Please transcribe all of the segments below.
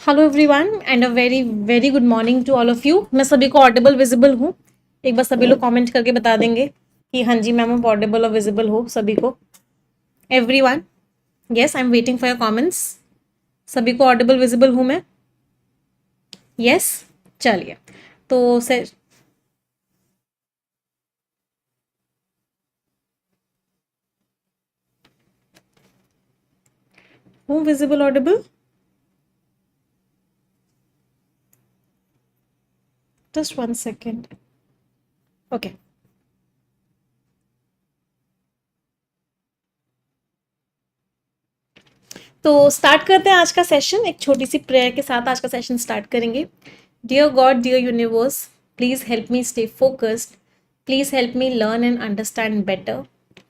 Hello everyone and a very very good morning to all of you. मैं सभी को Audible visible हूँ? एक बार सभी लोग कमेंट करके बता देंगे कि हाँ जी मैम, आप ऑडिबल और विजिबल हो सभी को। Everyone, yes, I am waiting for your comments. सभी को ऑडिबल विजिबल हूँ मैं? यस, चलिए। तो से हूँ visible Audible? Just one second. Okay, तो स्टार्ट करते हैं आज का सेशन। एक छोटी सी प्रेयर के साथ आज का सेशन स्टार्ट करेंगे। Dear God, dear universe, please help me stay focused. Please help me learn and understand better.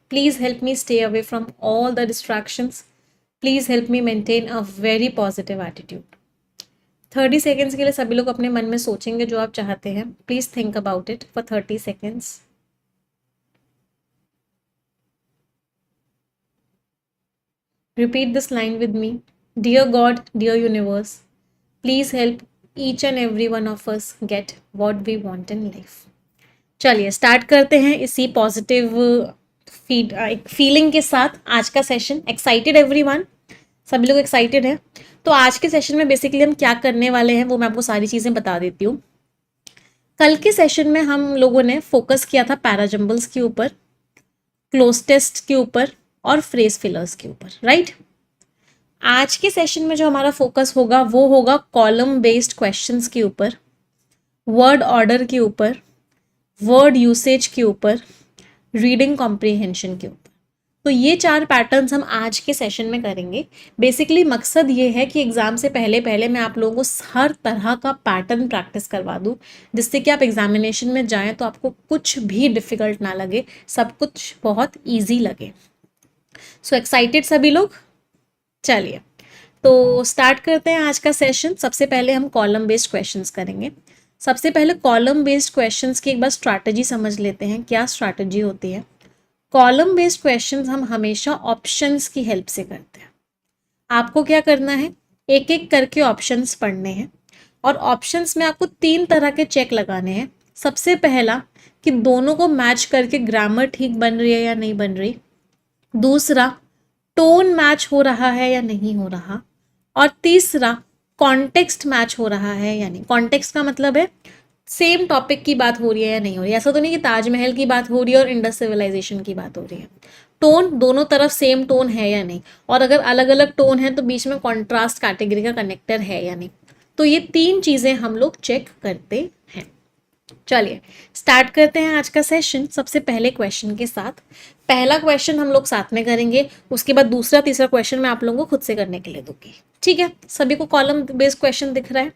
Please help me stay away from all the distractions. Please help me maintain a very positive attitude. 30 seconds के लिए सभी लोग अपने मन में सोचेंगे जो आप चाहते हैं। Please think about it for 30 seconds. Repeat this line with me. Dear God, dear universe, please help each and every one of us get what we want in life. चलिए स्टार्ट करते हैं इसी पॉजिटिव फीलिंग के साथ आज का session. Excited everyone? सभी लोग एक्साइटेड हैं? तो आज के सेशन में बेसिकली हम क्या करने वाले हैं वो मैं आपको सारी चीज़ें बता देती हूँ। कल के सेशन में हम लोगों ने फोकस किया था पैराजम्बल्स के ऊपर, क्लोज टेस्ट के ऊपर और फ्रेज फिलर्स के ऊपर, राइट? आज के सेशन में जो हमारा फोकस होगा वो होगा कॉलम बेस्ड क्वेश्चंस के ऊपर, वर्ड ऑर्डर के ऊपर, वर्ड यूसेज के ऊपर, रीडिंग कॉम्प्रिहेंशन के ऊपर। तो ये 4 पैटर्न्स हम आज के सेशन में करेंगे। बेसिकली मकसद ये है कि एग्जाम से पहले पहले मैं आप लोगों को हर तरह का पैटर्न प्रैक्टिस करवा दूँ, जिससे कि आप एग्जामिनेशन में जाएं तो आपको कुछ भी डिफिकल्ट ना लगे, सब कुछ बहुत ईजी लगे। सो एक्साइटेड सभी लोग? चलिए तो स्टार्ट करते हैं आज का सेशन। सबसे पहले हम कॉलम बेस्ड क्वेश्चंस करेंगे। सबसे पहले कॉलम बेस्ड क्वेश्चंस की एक बार स्ट्रैटेजी समझ लेते हैं, क्या स्ट्रैटेजी होती है। कॉलम बेस्ड क्वेश्चंस हम हमेशा ऑप्शंस की हेल्प से करते हैं। आपको क्या करना है, एक एक करके ऑप्शंस पढ़ने हैं और ऑप्शंस में आपको 3 तरह के चेक लगाने हैं। सबसे पहला कि दोनों को मैच करके ग्रामर ठीक बन रही है या नहीं बन रही। दूसरा, टोन मैच हो रहा है या नहीं हो रहा। और तीसरा, कॉन्टेक्स्ट मैच हो रहा है या नहीं। कॉन्टेक्स्ट का मतलब है सेम टॉपिक की बात हो रही है या नहीं हो रही है। ऐसा तो नहीं कि ताजमहल की बात हो रही है और इंडस सिविलाइजेशन की बात हो रही है। टोन, दोनों तरफ सेम टोन है या नहीं, और अगर अलग अलग टोन है तो बीच में कॉन्ट्रास्ट कैटेगरी का कनेक्टर है या नहीं। तो ये 3 चीजें हम लोग चेक करते हैं। चलिए स्टार्ट करते हैं आज का सेशन सबसे पहले क्वेश्चन के साथ। पहला क्वेश्चन हम लोग साथ में करेंगे, उसके बाद दूसरा तीसरा क्वेश्चन मैं आप लोगों को खुद से करने के लिए दूंगी, ठीक है? सभी को कॉलम बेस्ड क्वेश्चन दिख रहा है?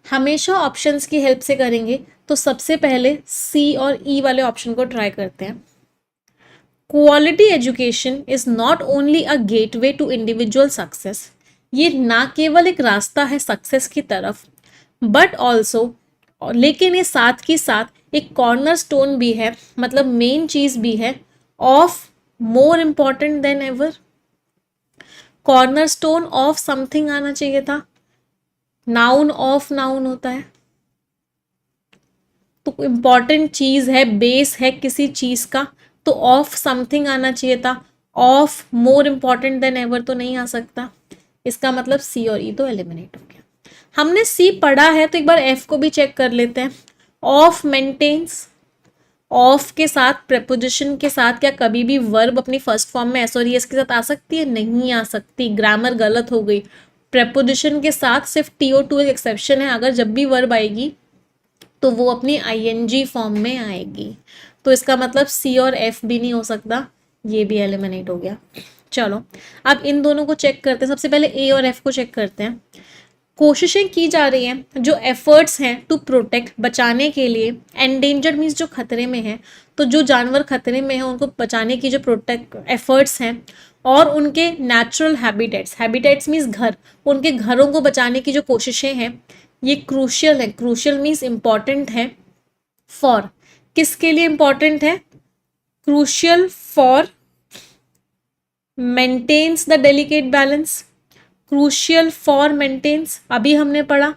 हमेशा ऑप्शंस की हेल्प से करेंगे। तो सबसे पहले सी और ई वाले ऑप्शन को ट्राई करते हैं। Quality education is not only a gateway to individual success. ये ना केवल एक रास्ता है सक्सेस की तरफ, बट ऑल्सो, लेकिन ये साथ ही साथ एक कॉर्नर स्टोन भी है, मतलब मेन चीज भी है, of more important than ever. Corner stone of something आना चाहिए था, नाउन ऑफ नाउन होता है, तो इम्पॉर्टेंट चीज है, बेस है किसी चीज का, तो ऑफ समथिंग आना चाहिए था। Of more important than ever तो नहीं आ सकता। इसका मतलब सी और ई तो एलिमिनेट हो गया। हमने सी पढ़ा है तो एक बार एफ को भी चेक कर लेते हैं। ऑफ मेंटेन्स, ऑफ के साथ प्रेपोजिशन के साथ क्या कभी भी वर्ब अपनी फर्स्ट फॉर्म में एस और एस के साथ आ सकती है? नहीं आ सकती, ग्रामर गलत हो गई। प्रेपोजिशन के साथ सिर्फ टी ओ टू एक एक्सेप्शन है, अगर जब भी वर्ब आएगी तो वो अपनी आईएनजी फॉर्म में आएगी। तो इसका मतलब सी और एफ भी नहीं हो सकता, ये भी एलिमिनेट हो गया। चलो अब इन दोनों को चेक करते हैं। सबसे पहले ए और एफ को चेक करते हैं। कोशिशें की जा रही हैं, जो एफर्ट्स हैं टू प्रोटेक्ट, बचाने के लिए। एंडेंजर्ड मीन्स जो खतरे में है, तो जो जानवर खतरे में है उनको बचाने की जो प्रोटेक्ट एफर्ट्स हैं, और उनके नेचुरल हैबिटेट्स, हैबिटेट्स मीन्स घर, उनके घरों को बचाने की जो कोशिशें हैं, ये क्रूशियल है। क्रूशियल मीन्स इंपॉर्टेंट है फॉर, किसके लिए इंपॉर्टेंट है? Crucial for maintains the delicate balance, crucial for maintains, अभी हमने पढ़ा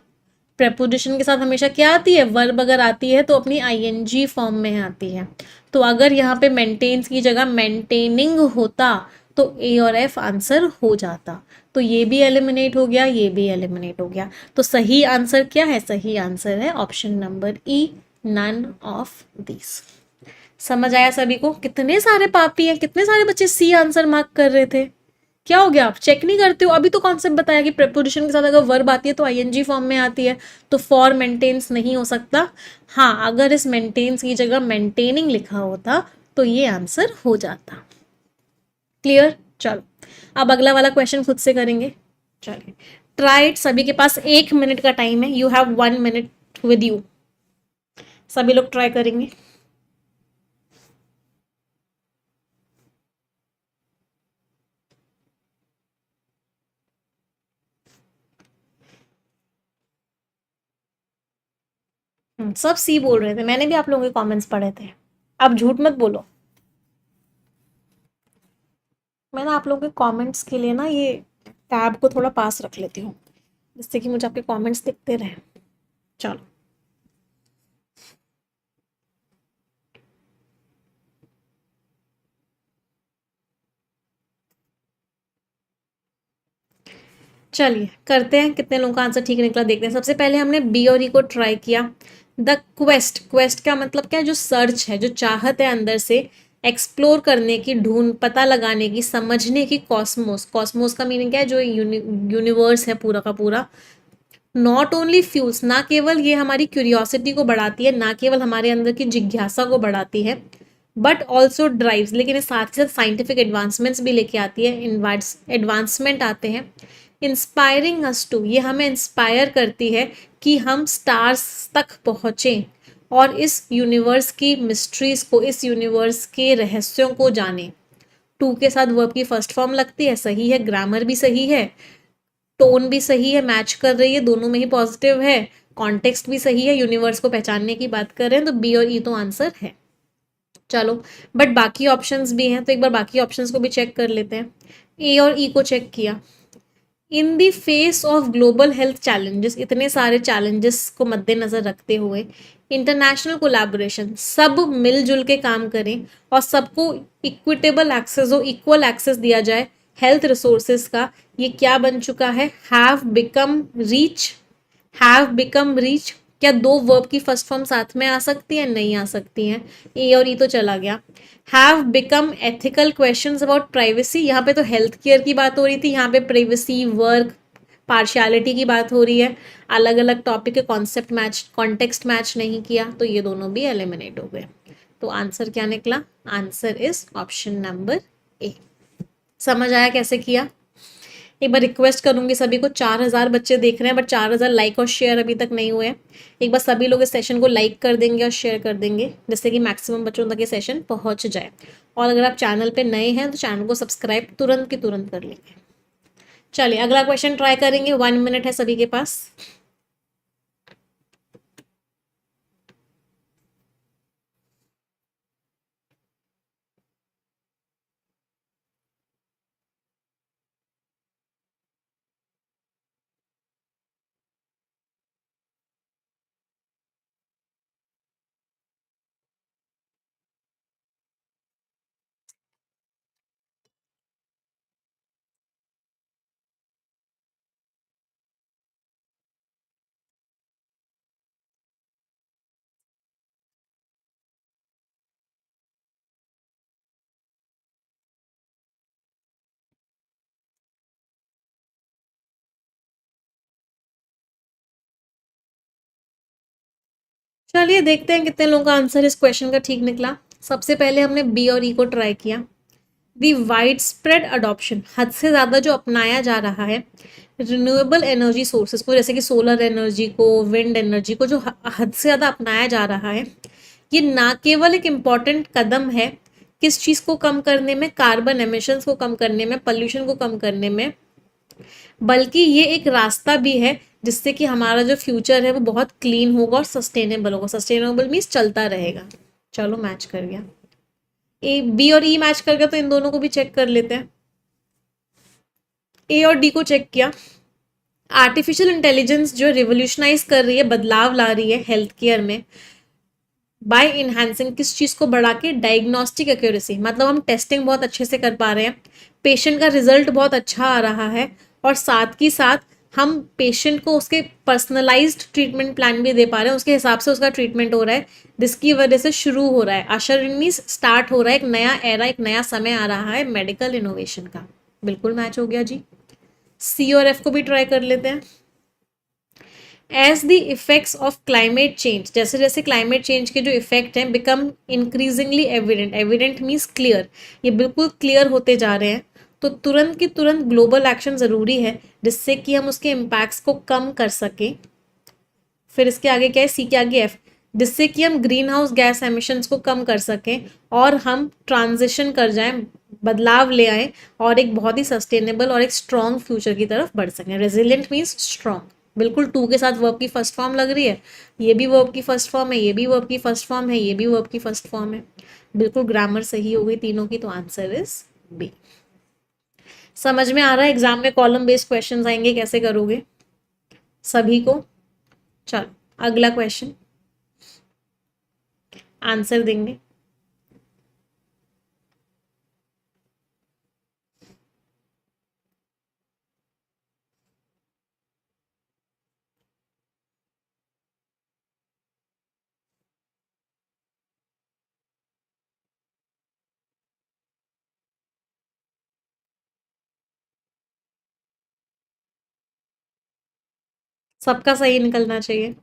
प्रेपोजिशन के साथ हमेशा क्या आती है, वर्ब अगर आती है तो अपनी आईएनजी फॉर्म में आती है। तो अगर यहाँ पे मेंटेन्स की जगह मेंटेनिंग होता तो ए और एफ आंसर हो जाता। तो ये भी एलिमिनेट हो गया, ये भी एलिमिनेट हो गया। तो सही आंसर क्या है, सही आंसर है option number E, none of this. समझ आया सभी को? कितने सारे पापी हैं, कितने सारे बच्चे सी आंसर मार्क कर रहे थे। क्या हो गया, आप चेक नहीं करते हो? अभी तो कॉन्सेप्ट बताया कि प्रेपोजिशन के साथ अगर वर्ब आती है तो आईएनजी फॉर्म में आती है, तो फॉर मेंटेन्स नहीं हो सकता। हाँ, अगर इस मेंटेन्स की जगह मेंटेनिंग लिखा होता तो ये आंसर हो जाता। क्लियर? चलो अब अगला वाला क्वेश्चन खुद से करेंगे। चलिए ट्राई इट। सभी के पास 1 मिनट का टाइम है, you have 1 minute with you. सभी लोग ट्राई करेंगे। सब सी बोल रहे थे, मैंने भी आप लोगों के कमेंट्स पढ़े थे। अब झूठ मत बोलो। मैंने आप लोगों के कमेंट्स के लिए ना ये टैब को थोड़ा पास रख लेती हूँ, जिससे कि मुझे आपके कमेंट्स दिखते रहे। चलो चलिए करते हैं, कितने लोगों का आंसर ठीक निकला देखते हैं। सबसे पहले हमने बी और ई को ट्राई किया। द क्वेस्ट, क्वेस्ट का मतलब क्या है, जो सर्च है, जो चाहत है अंदर से एक्सप्लोर करने की, ढूंढ पता लगाने की, समझने की। कॉस्मोस, कॉस्मोस का मीनिंग क्या है, जो यूनिवर्स है पूरा का पूरा। नॉट ओनली फ्यूल्स, ना केवल ये हमारी क्यूरियोसिटी को बढ़ाती है, ना केवल हमारे अंदर की जिज्ञासा को बढ़ाती है, बट ऑल्सो ड्राइव्स, लेकिन इस साथ ही साथ साइंटिफिक एडवांसमेंट्स भी लेके आती है, एडवांसमेंट आते हैं। इंस्पायरिंग अस टू, ये हमें इंस्पायर करती है कि हम स्टार्स तक पहुँचें और इस यूनिवर्स की मिस्ट्रीज को, इस यूनिवर्स के रहस्यों को जानें। टू के साथ वर्ब की फर्स्ट फॉर्म लगती है, सही है, ग्रामर भी सही है, टोन भी सही है, मैच कर रही है, दोनों में ही पॉजिटिव है, कॉन्टेक्स्ट भी सही है, यूनिवर्स को पहचानने की बात कर रहे हैं, तो बी और ई तो आंसर है। चलो बट बाकी ऑप्शंस भी हैं, तो एक बार बाकी ऑप्शंस को भी चेक कर लेते हैं। ए और ई को चेक किया। In the face of global health challenges, इतने सारे चैलेंजेस को मद्देनजर रखते हुए इंटरनेशनल कोलैबोरेशन, सब मिलजुल के काम करें और सबको इक्विटेबल एक्सेस हो, इक्वल एक्सेस दिया जाए हेल्थ रिसोर्सेज का। ये क्या बन चुका है, have become reach. Have become reach, क्या दो वर्ब की फर्स्ट फॉर्म साथ में आ सकती है, नहीं आ सकती हैं, ए और ई तो चला गया। Have become ethical questions about privacy, यहाँ पे तो हेल्थ केयर की बात हो रही थी, यहाँ पे प्राइवेसी, वर्क, पार्शियलिटी की बात हो रही है, अलग अलग टॉपिक के कॉन्सेप्ट मैच, कॉन्टेक्स्ट मैच नहीं किया, तो ये दोनों भी एलिमिनेट हो गए। तो आंसर क्या निकला, answer is option number A. समझ आया कैसे किया? एक बार रिक्वेस्ट करूंगी सभी को, 4000 बच्चे देख रहे हैं बट 4000 लाइक और शेयर अभी तक नहीं हुए हैं। एक बार सभी लोग इस सेशन को लाइक कर देंगे और शेयर कर देंगे, जिससे कि मैक्सिमम बच्चों तक ये सेशन पहुंच जाए। और अगर आप चैनल पे नए हैं तो चैनल को सब्सक्राइब तुरंत की तुरंत कर लेंगे। चलिए अगला क्वेश्चन ट्राई करेंगे, 1 मिनट है सभी के पास। चलिए देखते हैं कितने लोगों का आंसर इस क्वेश्चन का ठीक निकला। सबसे पहले हमने बी और ई को ट्राई किया। दी वाइड स्प्रेड अडॉप्शन, हद से ज़्यादा जो अपनाया जा रहा है रिन्यूएबल एनर्जी सोर्सेज को, जैसे कि सोलर एनर्जी को, विंड एनर्जी को, जो हद से ज़्यादा अपनाया जा रहा है, ये ना केवल एक इम्पॉर्टेंट कदम है किस चीज़ को कम करने में, कार्बन एमिशंस को कम करने में, पॉल्यूशन को कम करने में, बल्कि ये एक रास्ता भी है जिससे कि हमारा जो फ्यूचर है वो बहुत क्लीन होगा और सस्टेनेबल होगा। सस्टेनेबल मीन्स चलता रहेगा। चलो मैच कर गया, ए बी और ई मैच कर गया, तो इन दोनों को भी चेक कर लेते हैं। ए और डी को चेक किया। आर्टिफिशियल इंटेलिजेंस जो रिवोल्यूशनाइज कर रही है, बदलाव ला रही है हेल्थ केयर में, बाय इन्हांसिंग, किस चीज़ को बढ़ा के, डायग्नोस्टिक एक्यूरेसी, मतलब हम टेस्टिंग बहुत अच्छे से कर पा रहे हैं, पेशेंट का रिजल्ट बहुत अच्छा आ रहा है, और साथ ही साथ हम पेशेंट को उसके पर्सनलाइज्ड ट्रीटमेंट प्लान भी दे पा रहे हैं, उसके हिसाब से उसका ट्रीटमेंट हो रहा है, जिसकी वजह से शुरू हो रहा है, अशर मीन्स स्टार्ट हो रहा है एक नया एरा, एक नया समय आ रहा है मेडिकल इनोवेशन का। बिल्कुल मैच हो गया जी। सी और एफ को भी ट्राई कर लेते हैं। As the effects of climate change, जैसे जैसे क्लाइमेट चेंज के जो इफेक्ट हैं become increasingly evident, evident means clear, ये बिल्कुल क्लियर होते जा रहे हैं, तो तुरंत की तुरंत ग्लोबल एक्शन ज़रूरी है जिससे कि हम उसके इम्पैक्ट्स को कम कर सकें। फिर इसके आगे क्या है, सी के आगे एफ, जिससे कि हम ग्रीन हाउस गैस एमिशंस को कम कर सकें और हम ट्रांजिशन कर जाएं, बदलाव ले आएं और एक बहुत ही सस्टेनेबल और एक स्ट्रॉन्ग फ्यूचर की तरफ बढ़ सकें। रेजिलियंट मीन्स स्ट्रॉन्ग, बिल्कुल टू के साथ वर्ब की फर्स्ट फॉर्म लग रही है, ये भी वर्ब की फर्स्ट फॉर्म है, ये भी वर्ब की फर्स्ट फॉर्म है, ये भी वर्ब की फर्स्ट फॉर्म है, बिल्कुल ग्रामर सही हो गई तीनों की, तो आंसर इज बी। समझ में आ रहा है एग्जाम में कॉलम बेस्ड क्वेश्चंस आएंगे कैसे करोगे सभी को। चलो अगला क्वेश्चन आंसर देंगे। सबका सही निकलना चाहिए।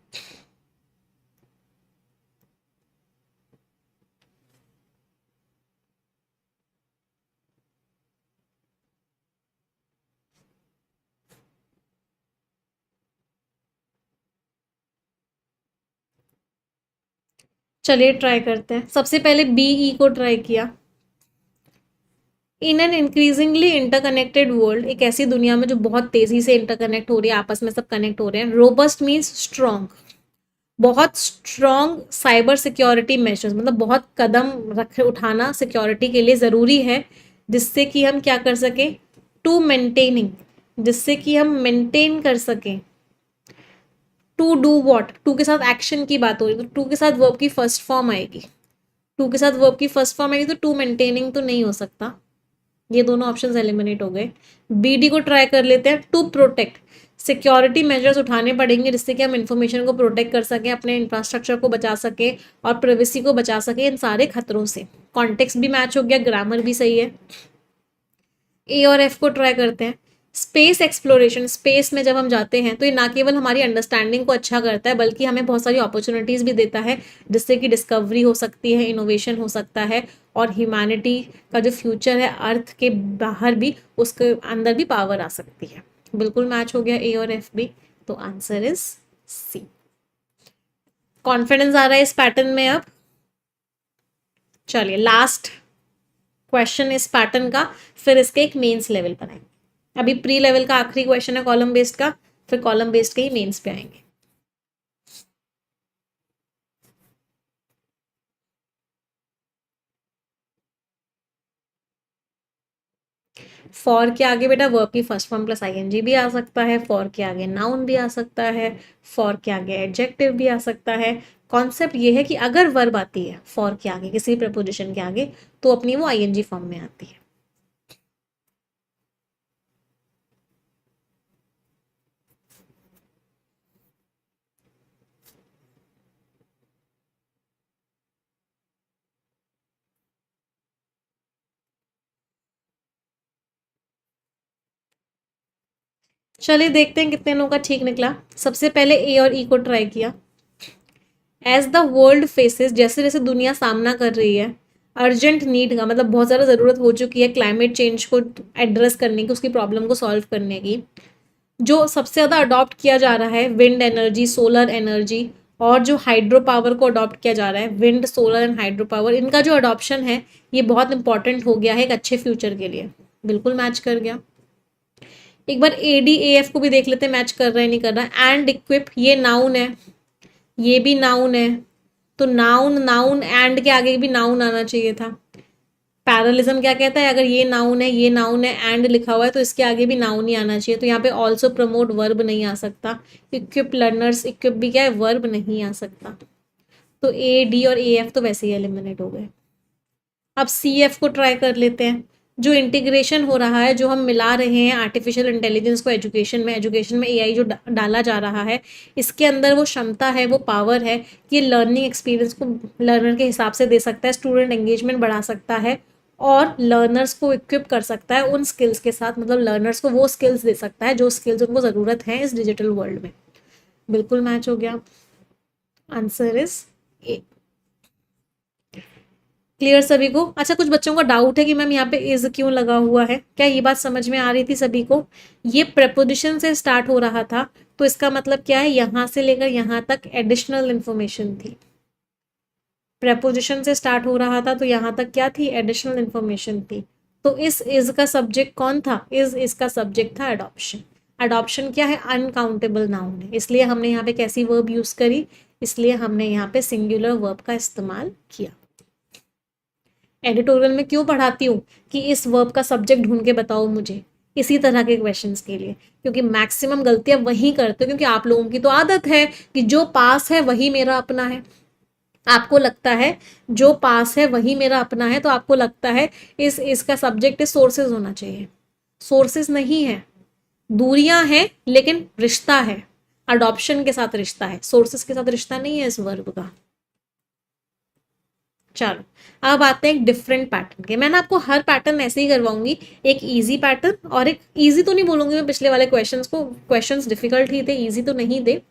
चलिए ट्राई करते हैं। सबसे पहले बीई को ट्राई किया। In an increasingly interconnected world, एक ऐसी दुनिया में जो बहुत तेजी से इंटरकनेक्ट हो रही है, आपस में सब कनेक्ट हो रहे हैं। रोबस्ट मीन्स स्ट्रॉन्ग, बहुत स्ट्रॉन्ग साइबर सिक्योरिटी मेजर्स, मतलब बहुत कदम रख उठाना सिक्योरिटी के लिए ज़रूरी है, जिससे कि हम क्या कर सकें, टू मेंटेनिंग, जिससे कि हम मेंटेन कर सकें। टू डू वॉट, टू के साथ एक्शन की बात हो रही है, तो टू के साथ वर्ब की फर्स्ट फॉर्म आएगी, टू के साथ वर्ब की फर्स्ट फॉर्म आएगी, तो टू मेंटेनिंग तो नहीं हो सकता, ये दोनों ऑप्शंस एलिमिनेट हो गए। बी डी को ट्राई कर लेते हैं। टू प्रोटेक्ट, सिक्योरिटी मेजर्स उठाने पड़ेंगे जिससे कि हम इंफॉर्मेशन को प्रोटेक्ट कर सकें, अपने इंफ्रास्ट्रक्चर को बचा सकें और प्राइवेसी को बचा सकें इन सारे खतरों से। कॉन्टेक्स्ट भी मैच हो गया, ग्रामर भी सही है। ए और एफ को ट्राई करते हैं। स्पेस एक्सप्लोरेशन, स्पेस में जब हम जाते हैं तो ये ना केवल हमारी अंडरस्टैंडिंग को अच्छा करता है बल्कि हमें बहुत सारी अपॉर्चुनिटीज़ भी देता है, जिससे कि डिस्कवरी हो सकती है, इनोवेशन हो सकता है, और ह्यूमैनिटी का जो फ्यूचर है अर्थ के बाहर भी, उसके अंदर भी पावर आ सकती है। बिल्कुल मैच हो गया ए और एफ भी, तो आंसर इज सी। कॉन्फिडेंस आ रहा है इस पैटर्न में अब। चलिए लास्ट क्वेश्चन इस पैटर्न का, फिर इसके एक मेंस लेवल पर आएंगे। अभी प्री लेवल का आखिरी क्वेश्चन है कॉलम बेस्ड का, फिर कॉलम बेस्ड के ही मेंस पे आएंगे। फॉर के आगे बेटा वर्ब की फर्स्ट फॉर्म प्लस आईएनजी भी आ सकता है, फॉर के आगे नाउन भी आ सकता है, फॉर के आगे एडजेक्टिव भी आ सकता है। कॉन्सेप्ट ये है कि अगर वर्ब आती है फॉर के आगे, किसी प्रपोजिशन के आगे, तो अपनी वो आईएनजी फॉर्म में आती है। चलिए देखते हैं कितने लोगों का ठीक निकला। सबसे पहले ए और ई को ट्राई किया। एज द वर्ल्ड फेसेस, जैसे जैसे दुनिया सामना कर रही है, अर्जेंट नीड का मतलब बहुत ज़्यादा ज़रूरत हो चुकी है क्लाइमेट चेंज को एड्रेस करने की, उसकी प्रॉब्लम को सॉल्व करने की। जो सबसे ज़्यादा अडॉप्ट किया जा रहा है विंड एनर्जी, सोलर एनर्जी, और जो हाइड्रो पावर को अडॉप्ट किया जा रहा है, wind, solar and hydro power, इनका जो अडॉप्शन है ये बहुत इंपॉर्टेंट हो गया है एक अच्छे फ्यूचर के लिए। बिल्कुल मैच कर गया। एक बार ए डी ए एफ को भी देख लेते हैं मैच कर रहा है नहीं कर रहा है। एंड इक्विप, ये नाउन है, ये भी नाउन है, तो नाउन नाउन एंड के आगे भी नाउन आना चाहिए था। पैरलिज्म क्या कहता है, अगर ये नाउन है, ये नाउन है, एंड लिखा हुआ है, तो इसके आगे भी नाउन ही आना चाहिए। तो यहाँ पे ऑल्सो प्रमोट वर्ब नहीं आ सकता। इक्विप लर्नर्स, इक्विप भी क्या है, वर्ब नहीं आ सकता। तो ए डी और ए एफ तो वैसे ही एलिमिनेट हो गए। अब सी एफ को ट्राई कर लेते हैं। जो इंटीग्रेशन हो रहा है, जो हम मिला रहे हैं आर्टिफिशियल इंटेलिजेंस को एजुकेशन में एआई जो डाला जा रहा है, इसके अंदर वो क्षमता है, वो पावर है कि लर्निंग एक्सपीरियंस को लर्नर के हिसाब से दे सकता है, स्टूडेंट एंगेजमेंट बढ़ा सकता है और लर्नर्स को इक्विप कर सकता है उन स्किल्स के साथ, मतलब लर्नर्स को वो स्किल्स दे सकता है जो स्किल्स उनको ज़रूरत है इस डिजिटल वर्ल्ड में। बिल्कुल मैच हो गया। Answer is a. क्लियर सभी को? अच्छा, कुछ बच्चों का डाउट है कि मैम यहाँ पे इज क्यों लगा हुआ है, क्या ये बात समझ में आ रही थी सभी को? ये प्रेपोजिशन से स्टार्ट हो रहा था, तो इसका मतलब क्या है, यहां से लेकर यहां तक एडिशनल इंफॉर्मेशन थी। प्रेपोजिशन से स्टार्ट हो रहा था तो यहां तक क्या थी, एडिशनल इंफॉर्मेशन थी। तो इस का सब्जेक्ट कौन था, इसका सब्जेक्ट था एडॉप्शन। एडॉप्शन क्या है, अनकाउंटेबल नाउन है, इसलिए हमने यहाँ पे कैसी वर्ब यूज करी, इसलिए हमने यहाँ पे सिंगुलर वर्ब का इस्तेमाल किया। एडिटोरियल में क्यों पढ़ाती हूँ कि इस वर्ब का सब्जेक्ट ढूंढ के बताओ मुझे, इसी तरह के क्वेश्चंस के लिए, क्योंकि मैक्सिमम गलतियां वही करते हो, क्योंकि आप लोगों की तो आदत है कि जो पास है वही मेरा अपना है। आपको लगता है जो पास है वही मेरा अपना है, तो आपको लगता है इसका सब्जेक्ट इस सोर्सेज होना चाहिए। सोर्सेज नहीं है, दूरियां हैं लेकिन रिश्ता है, अडॉप्शन के साथ रिश्ता है, सोर्सेज के साथ रिश्ता नहीं है इस वर्ब का। चलो, अब आते हैं एक डिफरेंट पैटर्न के। मैं ना आपको हर पैटर्न ऐसे ही करवाऊंगी, एक इजी पैटर्न और एक इजी तो नहीं बोलूंगी मैं, पिछले वाले क्वेश्चंस डिफिकल्ट ही थे, इजी तो नहीं थे।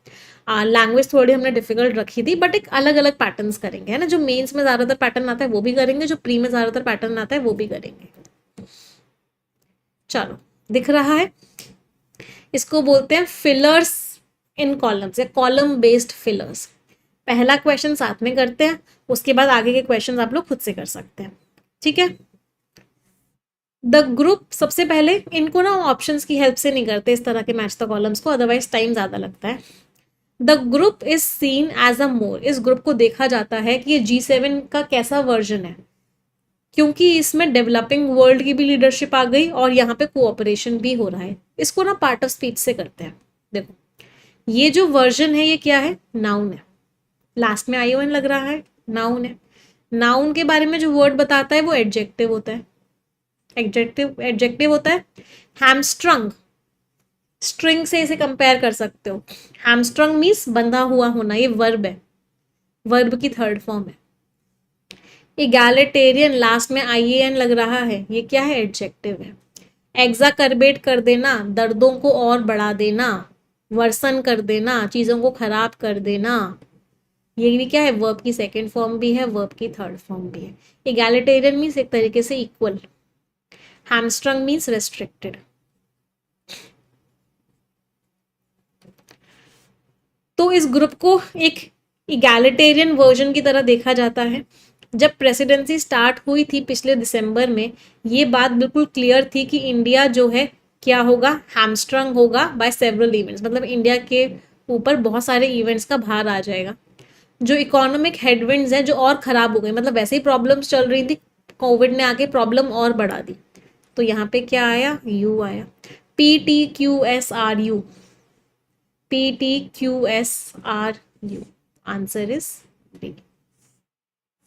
लैंग्वेज थोड़ी हमने डिफिकल्ट रखी थी, बट एक अलग अलग पैटर्न्स करेंगे, है ना। जो मेंस में ज्यादातर पैटर्न आता है वो भी करेंगे, जो प्री में ज्यादातर पैटर्न आता है वो भी करेंगे। चलो, दिख रहा है, इसको बोलते हैं फिलर्स इन कॉलम्स या कॉलम बेस्ड फिलर्स। पहला क्वेश्चन साथ में करते हैं, उसके बाद आगे के क्वेश्चन आप लोग खुद से कर सकते हैं, ठीक है। द ग्रुप, सबसे पहले इनको ना ऑप्शंस की हेल्प से नहीं करते इस तरह के मैच द कॉलम्स को, अदरवाइज टाइम ज्यादा लगता है। The group is seen as a more, इस ग्रुप को देखा जाता है कि ये G7 का कैसा वर्जन है, क्योंकि इसमें डेवलपिंग वर्ल्ड की भी लीडरशिप आ गई और यहाँ पे कोऑपरेशन भी हो रहा है। इसको ना पार्ट ऑफ स्पीच से करते हैं। देखो, ये जो वर्जन है ये क्या है, नाउन है, लास्ट में ION लग रहा है, नाउन है। नाउन के बारे में जो वर्ड बताता है वो एडजेक्टिव होता है, एडजेक्टिव होता है। हैमस्ट्रंग, स्ट्रिंग से इसे कंपेयर कर सकते हो। हैमस्ट्रंग मीन्स बंधा हुआ होना, ये वर्ब है, वर्ब की थर्ड फॉर्म है। इगैलिटेरियन, लास्ट में IAN लग रहा है, ये क्या है, एडजेक्टिव है। एग्जाकर्बेट कर देना, दर्दों को और बढ़ा देना, वर्सन कर देना, चीजों को खराब कर देना, ये भी क्या है, वर्ब की सेकेंड फॉर्म भी है, वर्ब की थर्ड फॉर्म भी है। इगैलिटेरियन मीन्स एक तरीके से इक्वल, हैमस्ट्रंग मीन्स रेस्ट्रिक्टेड। तो इस ग्रुप को एक इगैलिटेरियन वर्जन की तरह देखा जाता है। जब प्रेसिडेंसी स्टार्ट हुई थी पिछले दिसंबर में, ये बात बिल्कुल क्लियर थी कि इंडिया जो है क्या होगा, हैमस्ट्रंग होगा बाय सेवरल इवेंट्स, मतलब इंडिया के ऊपर बहुत सारे इवेंट्स का भार आ जाएगा। जो इकोनॉमिक हेडविंड्स हैं जो और खराब हो गई, मतलब वैसे ही प्रॉब्लम्स चल रही थी, कोविड ने आके प्रॉब्लम और बढ़ा दी। तो यहाँ पे क्या आया, यू आया, PTQSRU, PTQSRU, answer is B.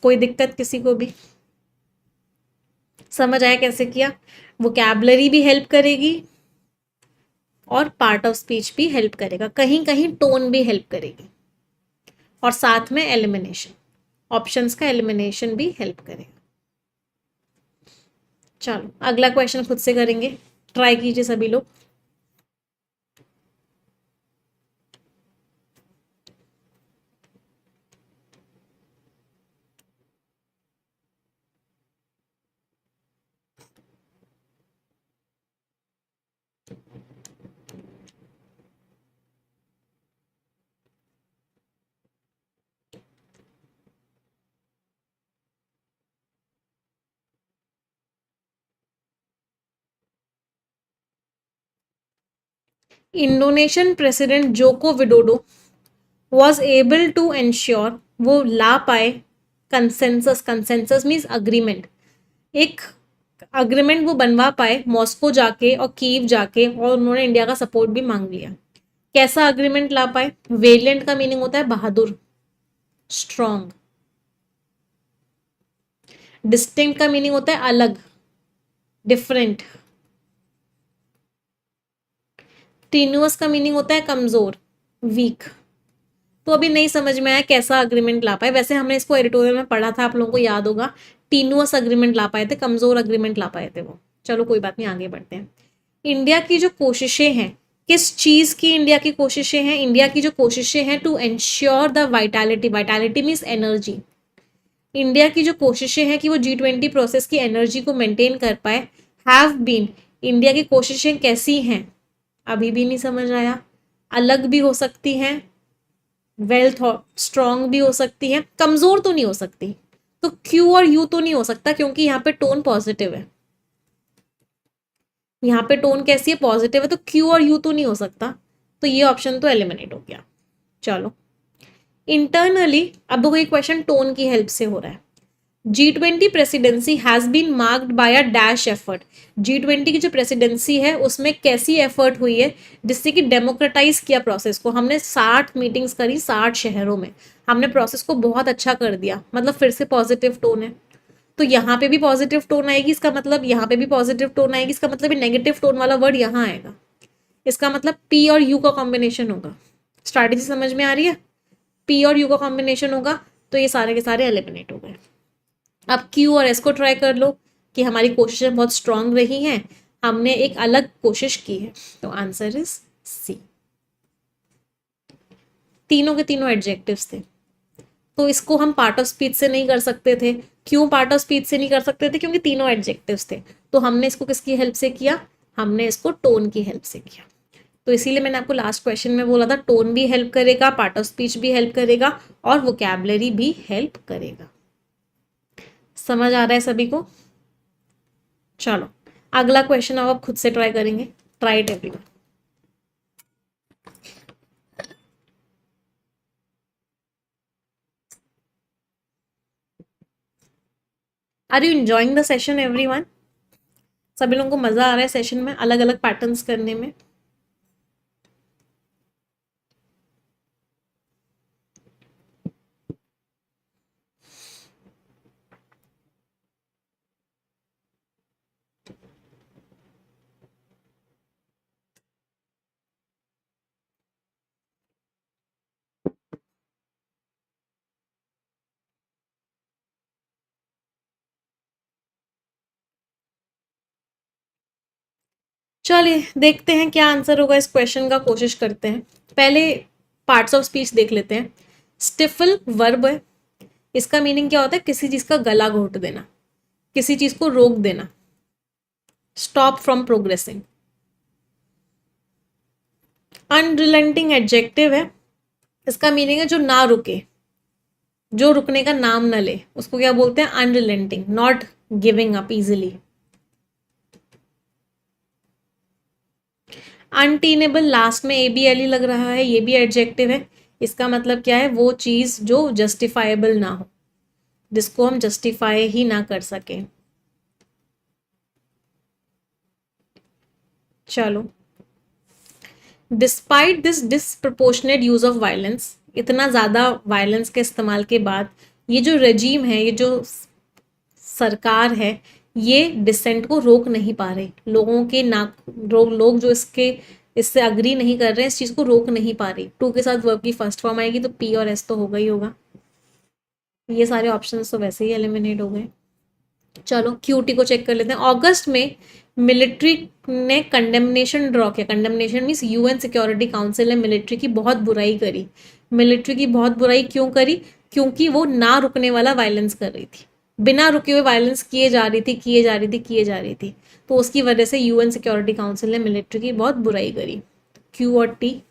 कोई दिक्कत किसी को भी? समझ आया कैसे किया? वोकैबुलरी भी हेल्प करेगी और पार्ट ऑफ स्पीच भी हेल्प करेगा, कहीं कहीं टोन भी हेल्प करेगी, और साथ में एलिमिनेशन, ऑप्शंस का एलिमिनेशन भी हेल्प करेगा। चलो, अगला क्वेश्चन खुद से करेंगे, ट्राई कीजिए सभी लोग। Indonesian president Joko Widodo was able to ensure, वो ला पाए कंसेंसस, कंसेंसस मीन्स अग्रीमेंट, एक अग्रीमेंट वो बनवा पाए मॉस्को जाके और कीव जाके, और उन्होंने इंडिया का सपोर्ट भी मांग लिया। कैसा अग्रीमेंट ला पाए? वेलिएंट का मीनिंग होता है बहादुर, स्ट्रॉन्ग। डिस्टिंक्ट का मीनिंग होता है अलग, डिफरेंट। टीन्यूअस का मीनिंग होता है कमजोर, वीक। तो अभी नहीं समझ में आया कैसा अग्रीमेंट ला पाए। वैसे हमने इसको एडिटोरियल में पढ़ा था, आप लोगों को याद होगा। टीन्यूअस अग्रीमेंट ला पाए थे, कमजोर अग्रीमेंट ला पाए थे वो। चलो कोई बात नहीं, आगे बढ़ते हैं। इंडिया की जो कोशिशें हैं, किस चीज की इंडिया की कोशिशें हैं? इंडिया की जो कोशिशें हैं to ensure the vitality, vitality means energy. India की जो कोशिशें हैं कि वो G20 प्रोसेस की एनर्जी को मेंटेन कर पाए, हैव बीन। इंडिया की कोशिशें कैसी हैं? अभी भी नहीं समझ आया। अलग भी हो सकती हैं, वेल्थ स्ट्रांग भी हो सकती है, कमजोर तो नहीं हो सकती। तो क्यू और यू तो नहीं हो सकता, क्योंकि यहाँ पे टोन पॉजिटिव है। यहाँ पे टोन कैसी है? पॉजिटिव है। तो क्यू और यू तो नहीं हो सकता, तो ये ऑप्शन तो एलिमिनेट हो गया। चलो, इंटरनली अब कोई क्वेश्चन टोन की हेल्प से हो रहा है। G20 presidency has been marked by a dash effort. G20 की जो प्रेसिडेंसी है उसमें कैसी एफर्ट हुई है जिससे कि डेमोक्रेटाइज किया प्रोसेस को। हमने 60 मीटिंग्स करी 60 शहरों में, हमने प्रोसेस को बहुत अच्छा कर दिया, मतलब फिर से पॉजिटिव टोन है। तो यहाँ पे भी पॉजिटिव टोन आएगी, इसका मतलब यहाँ पे भी पॉजिटिव टोन आएगी, इसका मतलब नेगेटिव टोन वाला वर्ड यहाँ आएगा। इसका मतलब पी और यू का कॉम्बिनेशन होगा। स्ट्रैटेजी समझ में आ रही है? पी और यू का कॉम्बिनेशन होगा, तो ये सारे के सारे एलिमिनेट हो गए। अब क्यू और एस को ट्राई कर लो कि हमारी कोशिशें बहुत स्ट्रांग रही हैं, हमने एक अलग कोशिश की है, तो आंसर इज सी। तीनों के तीनों एडजेक्टिव्स थे, तो इसको हम पार्ट ऑफ स्पीच से नहीं कर सकते थे। क्यों पार्ट ऑफ स्पीच से नहीं कर सकते थे? क्योंकि तीनों एडजेक्टिव्स थे। तो हमने इसको किसकी हेल्प से किया? हमने इसको टोन की हेल्प से किया। तो इसीलिए मैंने आपको लास्ट क्वेश्चन में बोला था, टोन भी हेल्प करेगा, पार्ट ऑफ स्पीच भी हेल्प करेगा, और वोकैबुलरी भी हेल्प करेगा। समझ आ रहा है सभी को? चलो, अगला क्वेश्चन अब आप खुद से ट्राई करेंगे। Try it everyone. Are you enjoying the session everyone? सभी लोगों को मजा आ रहा है सेशन में, अलग अलग पैटर्न्स करने में? चलिए देखते हैं क्या आंसर होगा इस क्वेश्चन का, कोशिश करते हैं। पहले पार्ट्स ऑफ स्पीच देख लेते हैं। स्टिफल वर्ब है, इसका मीनिंग क्या होता है? किसी चीज का गला घोट देना, किसी चीज को रोक देना, stop from progressing. Unrelenting adjective है, इसका मीनिंग है जो ना रुके, जो रुकने का नाम न ले, उसको क्या बोलते हैं? Unrelenting, not giving up easily. Untenable, last में ABLE लग रहा है, ये भी एडजेक्टिव है। इसका मतलब क्या है? वो चीज जो जस्टिफाइबल ना हो, जिसको हम जस्टिफाई ही ना कर सके। चलो, despite this disproportionate use of violence, इतना ज्यादा वायलेंस के इस्तेमाल के बाद ये जो रजीम है, ये जो सरकार है, ये डिसेंट को रोक नहीं पा रहे। लोगों के ना लोग जो इससे अग्री नहीं कर रहे हैं, इस चीज को रोक नहीं पा रही। टू के साथ वर्ब की फर्स्ट फॉर्म आएगी, तो पी और एस तो होगा ही होगा। ये सारे ऑप्शन तो वैसे ही एलिमिनेट हो गए। चलो क्यूटी को चेक कर लेते हैं। अगस्त में मिलिट्री ने कंडेमनेशन ड्रॉ किया। Condemnation means UN security council ने मिलिट्री की बहुत बुराई करी। मिलिट्री की बहुत बुराई क्यों करी? क्योंकि वो ना रुकने वाला वायलेंस कर रही थी, बिना रुके हुए वायलेंस किए जा रही थी, किए जा रही थी, किए जा रही थी। तो उसकी वजह से UN सिक्योरिटी काउंसिल ने मिलिट्री की बहुत बुराई करी। क्यू और टी,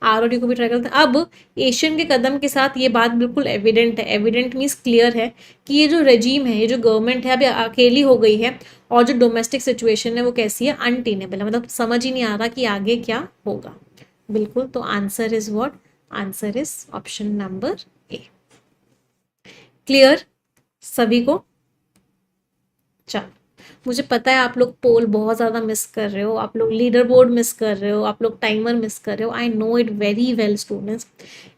आर और डी को भी ट्राई करते हैं। अब एशियन के कदम के साथ ये बात बिल्कुल एविडेंट है। एविडेंट मीन्स क्लियर है कि ये जो रेजीम है, ये जो गवर्नमेंट है, अभी अकेली हो गई है, और जो डोमेस्टिक सिचुएशन है वो कैसी है? अनटेनेबल है। मतलब समझ ही नहीं आ रहा कि आगे क्या होगा। बिल्कुल, तो answer is what? Answer is option number A. Clear सभी को? चलो, मुझे पता है आप लोग पोल बहुत ज़्यादा मिस कर रहे हो, आप लोग लीडर बोर्ड मिस कर रहे हो, आप लोग टाइमर मिस कर रहे हो। I know it very well students.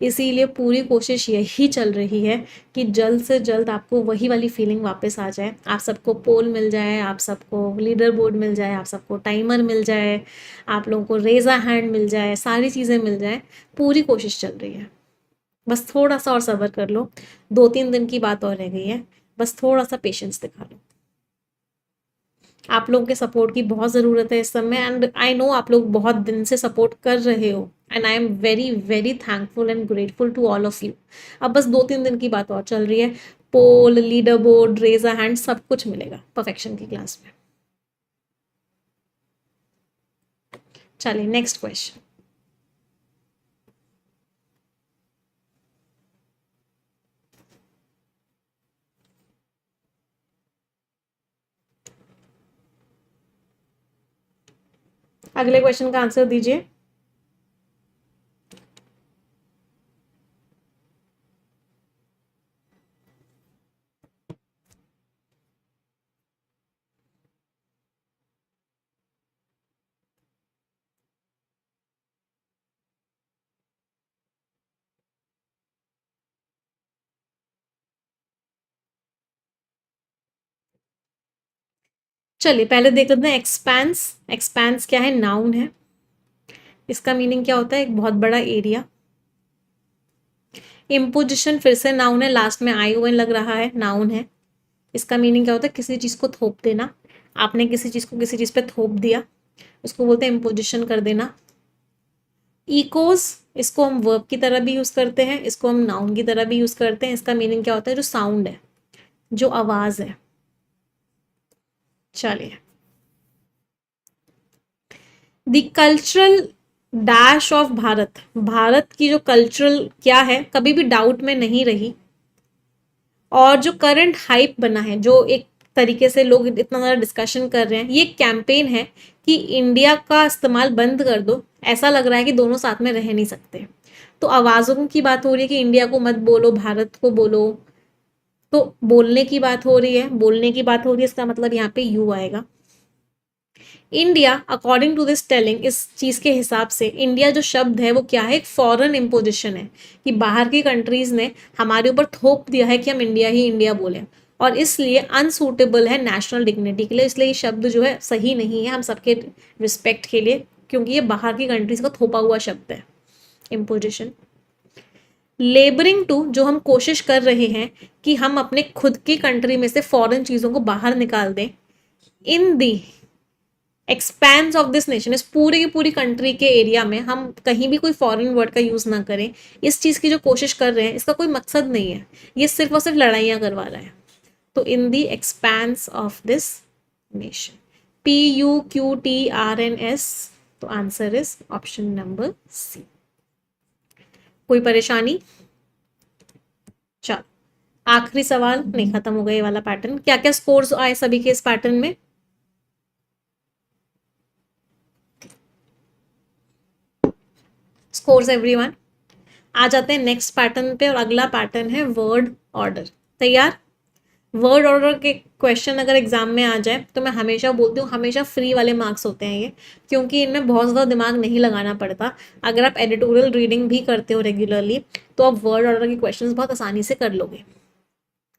इसीलिए पूरी कोशिश यही चल रही है कि जल्द से जल्द आपको वही वाली फीलिंग वापस आ जाए, आप सबको पोल मिल जाए, आप सबको लीडर बोर्ड मिल जाए, आप सबको टाइमर मिल जाए, आप लोगों को रेज़ा हैंड मिल जाए, सारी चीज़ें मिल जाए। पूरी कोशिश चल रही है, बस थोड़ा सा और सब्र कर लो। 2-3 दिन की बात और रह गई है, बस थोड़ा सा पेशेंस दिखा लो। आप लोगों के सपोर्ट की बहुत ज़रूरत है इस समय, एंड आई नो आप लोग बहुत दिन से सपोर्ट कर रहे हो, and I am very very thankful and grateful to all of you. अब बस 2-3 दिन की बात और चल रही है, poll, leader board, raise a hand, सब कुछ मिलेगा परफेक्शन की क्लास में। चलिए नेक्स्ट क्वेश्चन। अगले क्वेश्चन का आंसर दीजिए। चलिए पहले देख लेते हैं एक्सपेंस। एक्सपेंस क्या है? नाउन है। इसका मीनिंग क्या होता है? एक बहुत बड़ा एरिया। इम्पोजिशन फिर से नाउन है, लास्ट में आई ओ एन लग रहा है, नाउन है। इसका मीनिंग क्या होता है? किसी चीज़ को थोप देना। आपने किसी चीज़ को किसी चीज़ पे थोप दिया, उसको बोलते हैं इम्पोजिशन कर देना। इकोज, इसको हम वर्ब की तरह भी यूज़ करते हैं, इसको हम नाउन की तरह भी यूज़ करते हैं। इसका मीनिंग क्या होता है? जो साउंड है, जो आवाज़ है। चलिए, the cultural dash of Bharat. Bharat की जो कल्चरल क्या है, कभी भी डाउट में नहीं रही। और जो करंट हाइप बना है, जो एक तरीके से लोग इतना ज़्यादा डिस्कशन कर रहे हैं, ये कैंपेन है कि इंडिया का इस्तेमाल बंद कर दो। ऐसा लग रहा है कि दोनों साथ में रह नहीं सकते। तो आवाज़ों की बात हो रही है कि इंडिया को मत बोलो, भारत को बोलो। तो बोलने की बात हो रही है, बोलने की बात हो रही है, इसका मतलब यहाँ पे यू आएगा। India, according to this telling, इस चीज़ के हिसाब से इंडिया जो शब्द है वो क्या है? एक फॉरेन इम्पोजिशन है, कि बाहर की कंट्रीज़ ने हमारे ऊपर थोप दिया है कि हम इंडिया ही इंडिया बोलें, और इसलिए अनसूटेबल है नेशनल डिग्निटी के लिए। इसलिए ये शब्द जो है सही नहीं है हम सबके रिस्पेक्ट के लिए, क्योंकि ये बाहर की कंट्रीज़ का थोपा हुआ शब्द है, इम्पोजिशन। लेबरिंग टू, जो हम कोशिश कर रहे हैं कि हम अपने खुद की कंट्री में से फॉरेन चीज़ों को बाहर निकाल दें। इन the expense of this nation, इस पूरी की पूरी कंट्री के एरिया में हम कहीं भी कोई फॉरेन वर्ड का यूज़ ना करें। इस चीज़ की जो कोशिश कर रहे हैं, इसका कोई मकसद नहीं है, ये सिर्फ और सिर्फ लड़ाइयाँ करवा रहा है। तो in the expense of this nation, PUQTRNS। तो answer is option number C. कोई परेशानी? चलो, आखिरी सवाल, नहीं खत्म हो गया ये वाला पैटर्न। क्या क्या स्कोर्स आए सभी के इस पैटर्न में? Scores everyone. आ जाते हैं नेक्स्ट पैटर्न पे, और अगला पैटर्न है वर्ड ऑर्डर। तैयार? वर्ड ऑर्डर के क्वेश्चन अगर एग्जाम में आ जाए तो मैं हमेशा बोलती हूँ, हमेशा फ्री वाले मार्क्स होते हैं ये, क्योंकि इनमें बहुत ज़्यादा दिमाग नहीं लगाना पड़ता। अगर आप एडिटोरियल रीडिंग भी करते हो रेगुलरली, तो आप वर्ड ऑर्डर के क्वेश्चन बहुत आसानी से कर लोगे।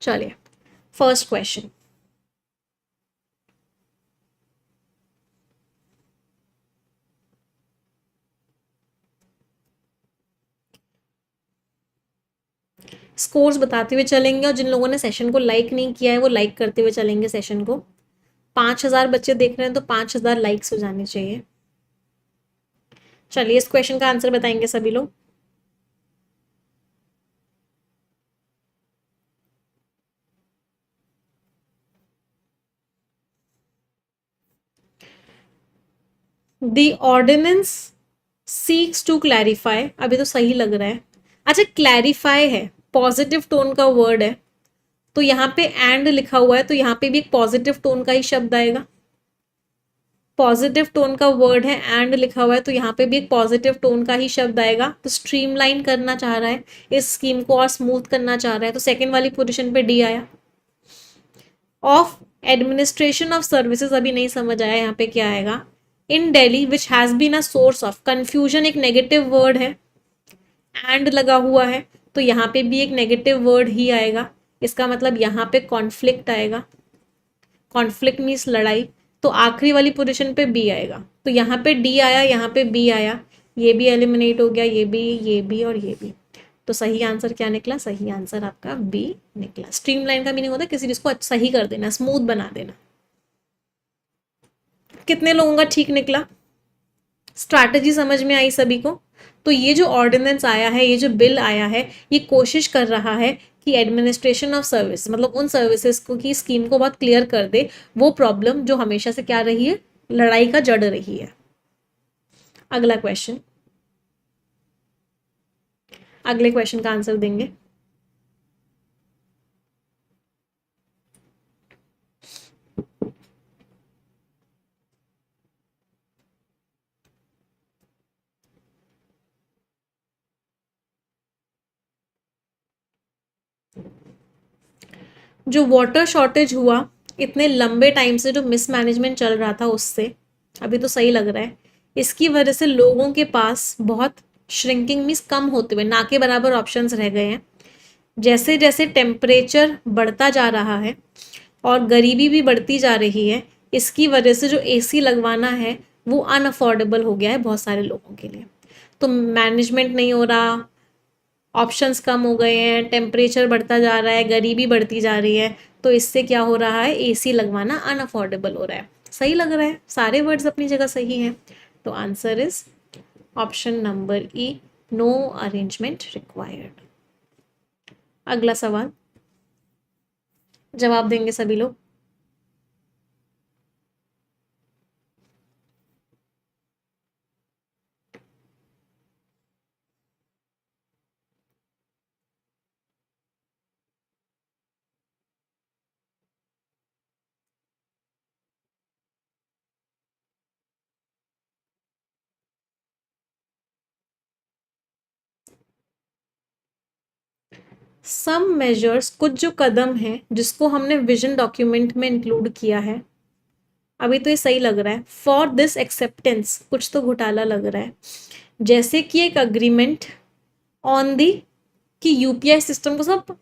चलिए, फर्स्ट क्वेश्चन। स्कोर्स बताते हुए चलेंगे, और जिन लोगों ने सेशन को लाइक नहीं किया है वो लाइक करते हुए चलेंगे सेशन को। 5,000 बच्चे देख रहे हैं तो 5,000 लाइक्स हो जाने चाहिए। चलिए, इस क्वेश्चन का आंसर बताएंगे सभी लोग। The ordinance seeks to clarify, अभी तो सही लग रहा है। अच्छा, क्लैरिफाई है, पॉजिटिव टोन का वर्ड है, तो यहाँ पे एंड लिखा हुआ है, तो यहाँ पे भी एक पॉजिटिव टोन का ही शब्द आएगा। पॉजिटिव टोन का वर्ड है, एंड लिखा हुआ है, तो यहाँ पे भी एक पॉजिटिव टोन का ही शब्द आएगा। तो स्ट्रीमलाइन करना चाह रहा है, इस स्कीम को और स्मूथ करना चाह रहा है, तो सेकेंड वाली पोजिशन पे डी आया। ऑफ एडमिनिस्ट्रेशन ऑफ सर्विसेज, अभी नहीं समझ आया यहाँ पे क्या आएगा, in Delhi which has been a source of confusion, एक नेगेटिव वर्ड है, एंड लगा हुआ है, तो यहाँ पे भी एक नेगेटिव वर्ड ही आएगा, इसका मतलब यहाँ पे कॉन्फ्लिक्ट आएगा, कॉन्फ्लिक्ट मीन्स लड़ाई, तो आखिरी वाली पोजीशन पे बी आएगा, तो यहाँ पे डी आया, यहाँ पे बी आया, ये भी एलिमिनेट हो गया, ये भी और ये भी, तो सही आंसर क्या निकला, सही आंसर आपका बी निकला। स्ट्रीमलाइन का मीनिंग होता है किसी चीज को सही कर देना, स्मूथ बना देना। कितने लोगों का ठीक निकला, स्ट्रैटेजी समझ में आई सभी को? तो ये जो ऑर्डिनेंस आया है, ये जो बिल आया है, ये कोशिश कर रहा है कि एडमिनिस्ट्रेशन ऑफ सर्विस, मतलब उन सर्विसेज को की स्कीम को बहुत क्लियर कर दे, वो प्रॉब्लम जो हमेशा से क्या रही है, लड़ाई का जड़ रही है। अगला क्वेश्चन, अगले क्वेश्चन का आंसर देंगे। जो वाटर शॉर्टेज हुआ इतने लंबे टाइम से, जो मिसमैनेजमेंट चल रहा था उससे, अभी तो सही लग रहा है, इसकी वजह से लोगों के पास बहुत श्रिंकिंग मीन्स कम होते हुए, ना के बराबर ऑप्शंस रह गए हैं। जैसे जैसे टेम्परेचर बढ़ता जा रहा है और गरीबी भी बढ़ती जा रही है, इसकी वजह से जो एसी लगवाना है वो अनअफोर्डेबल हो गया है बहुत सारे लोगों के लिए। तो मैनेजमेंट नहीं हो रहा, ऑप्शंस कम हो गए हैं, टेम्परेचर बढ़ता जा रहा है, गरीबी बढ़ती जा रही है, तो इससे क्या हो रहा है, एसी लगवाना अनअफोर्डेबल हो रहा है। सही लग रहा है, सारे वर्ड्स अपनी जगह सही हैं, तो answer is option number E, no arrangement required. अगला सवाल जवाब देंगे सभी लोग। सम मेजर्स, कुछ जो कदम हैं जिसको हमने विजन डॉक्यूमेंट में इंक्लूड किया है, अभी तो ये सही लग रहा है। फॉर दिस एक्सेप्टेंस, कुछ तो घोटाला लग रहा है, जैसे कि एक अग्रीमेंट ऑन दी, कि यूपीआई सिस्टम को सब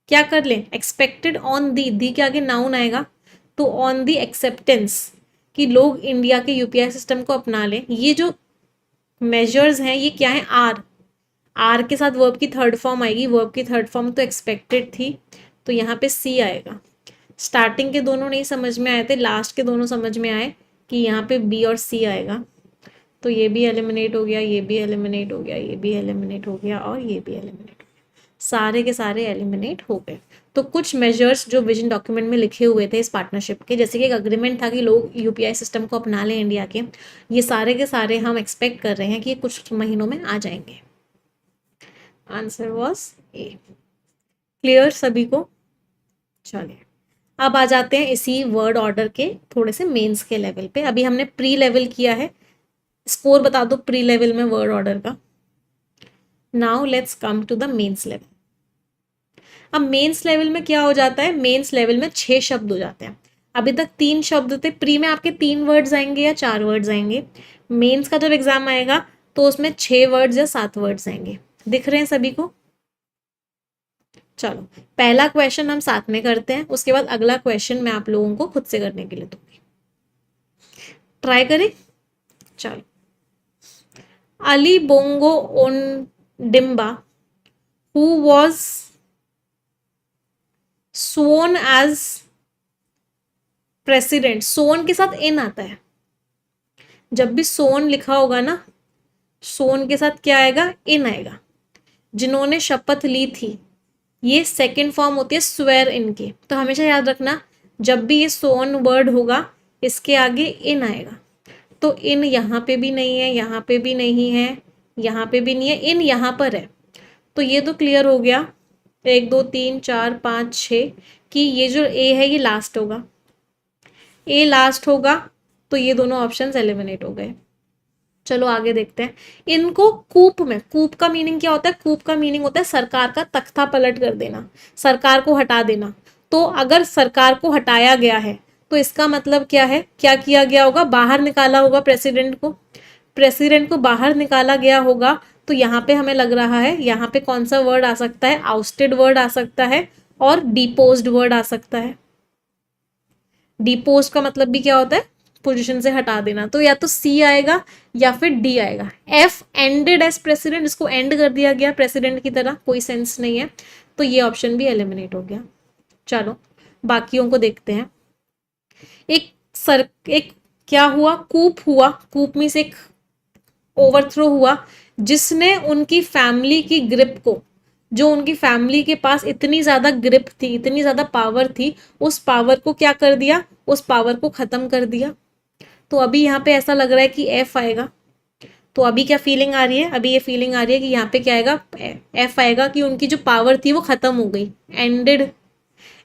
क्या कर लें, एक्सपेक्टेड ऑन दी के आगे नाउन आएगा, तो ऑन दी एक्सेप्टेंस, कि लोग इंडिया के यूपीआई सिस्टम को अपना लें। ये जो मेजर्स हैं ये क्या है, आर के साथ वर्ब की थर्ड फॉर्म आएगी, वर्ब की थर्ड फॉर्म तो एक्सपेक्टेड थी, तो यहाँ पे सी आएगा। स्टार्टिंग के दोनों नहीं समझ में आए थे, लास्ट के दोनों समझ में आए कि यहाँ पे बी और सी आएगा, तो ये भी एलिमिनेट हो गया, ये भी एलिमिनेट हो गया, ये भी एलिमिनेट हो गया और ये भी एलिमिनेट हो गया, सारे के सारे एलिमिनेट हो गए। तो कुछ मेजर्स जो विजन डॉक्यूमेंट में लिखे हुए थे इस पार्टनरशिप के, जैसे कि एक अग्रीमेंट था कि लोग यूपीआई सिस्टम को अपना लें इंडिया के, ये सारे के सारे हम एक्सपेक्ट कर रहे हैं कि ये कुछ महीनों में आ जाएंगे। Answer was a. क्लियर सभी को? चलिए अब आ जाते हैं इसी वर्ड ऑर्डर के थोड़े से मेंस के लेवल पे। अभी हमने प्री लेवल किया है, स्कोर बता दो प्री लेवल में वर्ड ऑर्डर का। Now let's come to the mains level. अब मेंस लेवल में क्या हो जाता है, मेंस लेवल में 6 शब्द हो जाते हैं। अभी तक 3 शब्द थे, प्री में आपके 3 वर्ड्स आएंगे या 4 वर्ड्स आएंगे, मेंस का जब एग्जाम आएगा तो उसमें 6 वर्ड्स या 7 वर्ड्स आएंगे। दिख रहे हैं सभी को? चलो पहला क्वेश्चन हम साथ में करते हैं, उसके बाद अगला क्वेश्चन मैं आप लोगों को खुद से करने के लिए दूंगी, ट्राई करें। चलो, Ali Bongo Ondimba who was sworn as president, sworn के साथ इन आता है, जब भी सोन लिखा होगा ना, सोन के साथ क्या आएगा, इन आएगा। जिन्होंने शपथ ली थी, ये सेकंड फॉर्म होती है स्वेर इन की, तो हमेशा याद रखना जब भी ये सोन वर्ड होगा इसके आगे इन आएगा। तो इन यहाँ पे भी नहीं है, यहाँ पे भी नहीं है, यहाँ पे भी नहीं है, इन यहाँ पर है। तो ये तो क्लियर हो गया, 1 2 3 4 5 6 कि ये जो ए है ये लास्ट होगा, ए लास्ट होगा, तो ये दोनों ऑप्शंस एलिमिनेट हो गए। चलो आगे देखते हैं इनको। कूप में, कूप का मीनिंग क्या होता है, कूप का मीनिंग होता है सरकार का तख्ता पलट कर देना, सरकार को हटा देना। तो अगर सरकार को हटाया गया है तो इसका मतलब क्या है, क्या किया गया होगा, बाहर निकाला होगा प्रेसिडेंट को, प्रेसिडेंट को बाहर निकाला गया होगा। तो यहाँ पे हमें लग रहा है यहाँ पे कौन सा वर्ड आ सकता है, आउस्टेड वर्ड आ सकता है और डिपोज्ड वर्ड आ सकता है। डिपोज का मतलब भी क्या होता है, पोजीशन से हटा देना। तो या तो सी आएगा या फिर डी आएगा। एफ एंडेड एज प्रेसिडेंट, इसको एंड कर दिया गया प्रेसिडेंट की तरह, कोई सेंस नहीं है, तो ये ऑप्शन भी एलिमिनेट हो गया। चलो बाकियों को देखते हैं। एक क्या हुआ, कूप हुआ, कूप मीन्स एक ओवरथ्रो हुआ, जिसने उनकी फैमिली की ग्रिप को, जो उनकी फैमिली के पास इतनी ज्यादा ग्रिप थी, इतनी ज्यादा पावर थी, उस पावर को क्या कर दिया, उस पावर को खत्म कर दिया। तो अभी यहाँ पे ऐसा लग रहा है कि एफ आएगा। तो अभी क्या फीलिंग आ रही है, अभी ये फीलिंग आ रही है कि यहाँ पे क्या आएगा, एफ आएगा, कि उनकी जो पावर थी वो खत्म हो गई, एंडेड।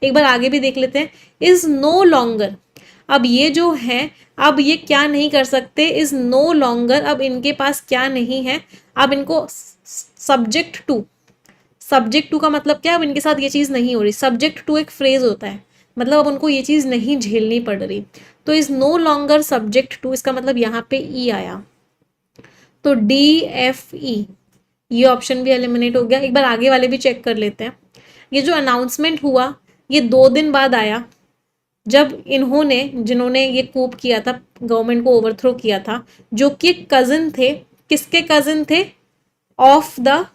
एक बार आगे भी देख लेते हैं। इज नो लॉन्गर, अब ये जो है, अब ये क्या नहीं कर सकते, इज नो लॉन्गर, अब इनके पास क्या नहीं है, अब इनको सब्जेक्ट टू, सब्जेक्ट टू का मतलब क्या है, अब इनके साथ ये चीज़ नहीं हो रही। सब्जेक्ट टू एक फ्रेज होता है, मतलब अब उनको ये चीज़ नहीं झेलनी पड़ रही। तो is no longer subject to, इसका मतलब यहाँ पे ई आया। तो डी एफ ई, ये ऑप्शन भी एलिमिनेट हो गया। एक बार आगे वाले भी चेक कर लेते हैं। ये जो अनाउंसमेंट हुआ ये 2 दिन बाद आया, जब इन्होंने, जिन्होंने ये कूप किया था, गवर्नमेंट को ओवरथ्रो किया था, जो कि कजिन थे, किसके कजिन थे, of the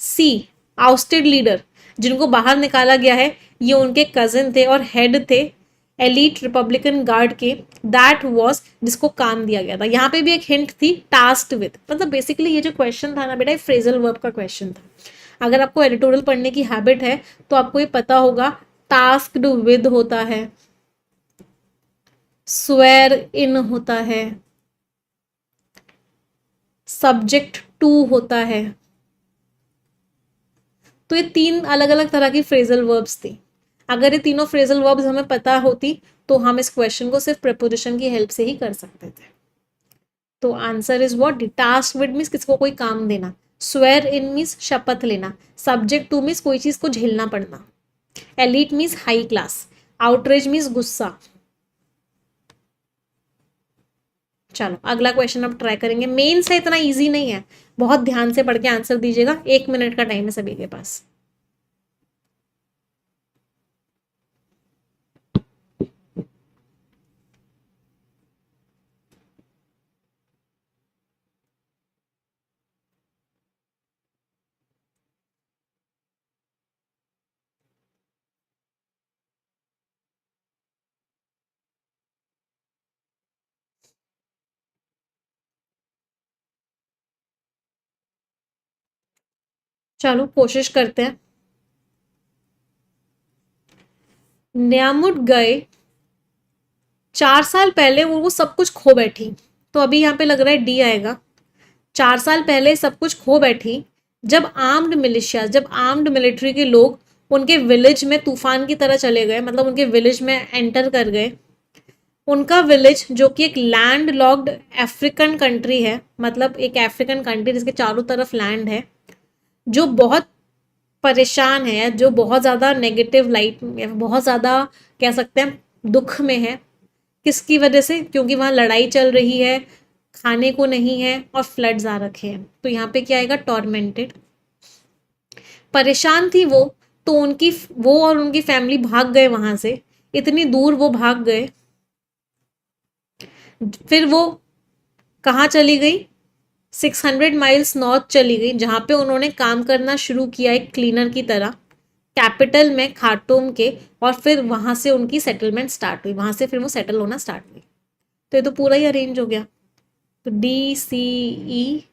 C ousted leader, जिनको बाहर निकाला गया है, ये उनके कजिन थे और हेड थे एलीट रिपब्लिकन गार्ड के। दैट वॉज, जिसको काम दिया गया था। यहाँ पे भी एक हिंट थी, टास्क्ड विद, मतलब बेसिकली ये जो क्वेश्चन था ना बेटा, फ्रेजल वर्ब का क्वेश्चन था। अगर आपको एडिटोरियल पढ़ने की हैबिट है तो आपको ये पता होगा, टास्क्ड विद होता है, स्वेर इन होता है, सब्जेक्ट टू होता है। तो ये 3 अलग अलग तरह की फ्रेजल वर्ब्स थी। अगर ये तीनों फ्रेजल वर्ब्स हमें पता होती तो हम इस क्वेश्चन को सिर्फ प्रेपोजिशन की हेल्प से ही कर सकते थे। तो answer is what, task with means किसको कोई काम देना, स्वेर इन मीन्स शपथ लेना, सब्जेक्ट टू मीन्स कोई चीज को झेलना पड़ना, elite means high class, outrage means गुस्सा। चलो अगला क्वेश्चन अब ट्राई करेंगे। मेन से इतना इजी नहीं है, बहुत ध्यान से पढ़ के आंसर दीजिएगा। 1 मिनट का टाइम है सभी के पास। चलो कोशिश करते हैं। न्यामुड गए 4 साल पहले, वो सब कुछ खो बैठी। तो अभी यहाँ पे लग रहा है डी आएगा। 4 साल पहले सब कुछ खो बैठी, जब आर्म्ड मिलिशिया, जब आर्म्ड मिलिट्री के लोग उनके विलेज में तूफान की तरह चले गए, मतलब उनके विलेज में एंटर कर गए। उनका विलेज जो कि एक लैंड लॉक्ड अफ्रीकन कंट्री है, मतलब एक अफ्रीकन कंट्री जिसके चारों तरफ लैंड है, जो बहुत परेशान है, जो बहुत ज़्यादा नेगेटिव लाइट, बहुत ज़्यादा कह सकते हैं दुख में है। किसकी वजह से, क्योंकि वहाँ लड़ाई चल रही है, खाने को नहीं है और फ्लड्स आ रखे हैं। तो यहाँ पे क्या आएगा, टॉर्मेंटेड। परेशान थी वो, तो उनकी, वो और उनकी फैमिली भाग गए वहां से, इतनी दूर वो भाग गए। फिर वो कहाँ चली गई, 600 माइल्स नॉर्थ चली गई, जहाँ पे उन्होंने काम करना शुरू किया एक क्लीनर की तरह, कैपिटल में खार्टूम के। और फिर वहां से उनकी सेटलमेंट स्टार्ट हुई, वहां से फिर वो सेटल होना स्टार्ट हुई। तो ये तो पूरा ही अरेंज हो गया। तो D C E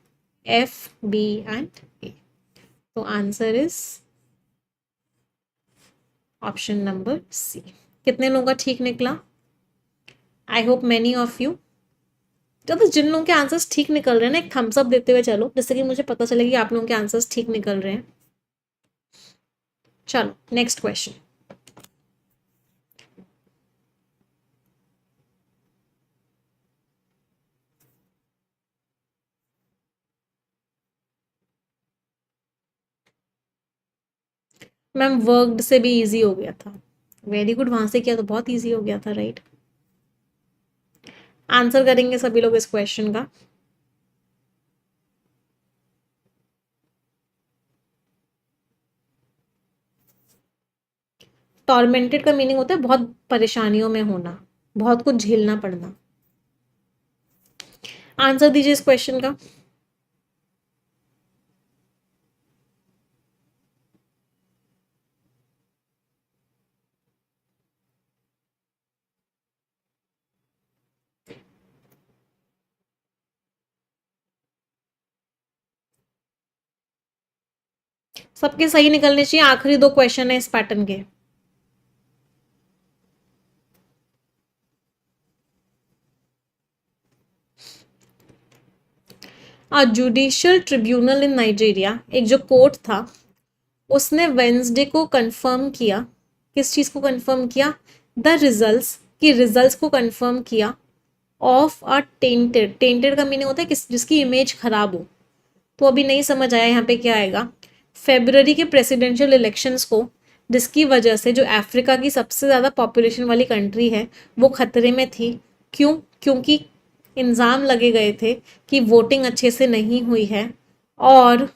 F B and A. तो answer is option number C. कितने लोगों का ठीक निकला? I hope many of you. जब जिन लोगों के आंसर्स ठीक निकल रहे हैं ना, एक थम्स अप देते हुए चलो, जिससे कि मुझे पता चले कि आप लोगों के आंसर्स ठीक निकल रहे हैं। चलो नेक्स्ट क्वेश्चन। मैम वर्कड से भी इजी हो गया था। वेरी गुड, वहां से किया तो बहुत इजी हो गया था, राइट। आंसर करेंगे सभी लोग इस क्वेश्चन का। टॉर्मेंटेड का मीनिंग होता है बहुत परेशानियों में होना, बहुत कुछ झेलना पड़ना। आंसर दीजिए इस क्वेश्चन का। सबके सही निकलने चाहिए, आखिरी दो क्वेश्चन है इस पैटर्न के। जुडिशियल ट्रिब्यूनल इन नाइजीरिया, एक जो कोर्ट था, उसने वेंसडे को कंफर्म किया, किस चीज को कंफर्म किया, द रिजल्ट्स, की रिजल्ट्स को कंफर्म किया ऑफ अ टेंटेड, टेंटेड का मीनिंग होता है किस जिसकी इमेज खराब हो। तो अभी नहीं समझ आया यहाँ पे क्या आएगा। फेब्रवरी के प्रेसिडेंशियल इलेक्शंस को, जिसकी वजह से जो अफ्रीका की सबसे ज़्यादा पॉपुलेशन वाली कंट्री है वो खतरे में थी। क्यों? क्योंकि इल्ज़ाम लगे गए थे कि वोटिंग अच्छे से नहीं हुई है, और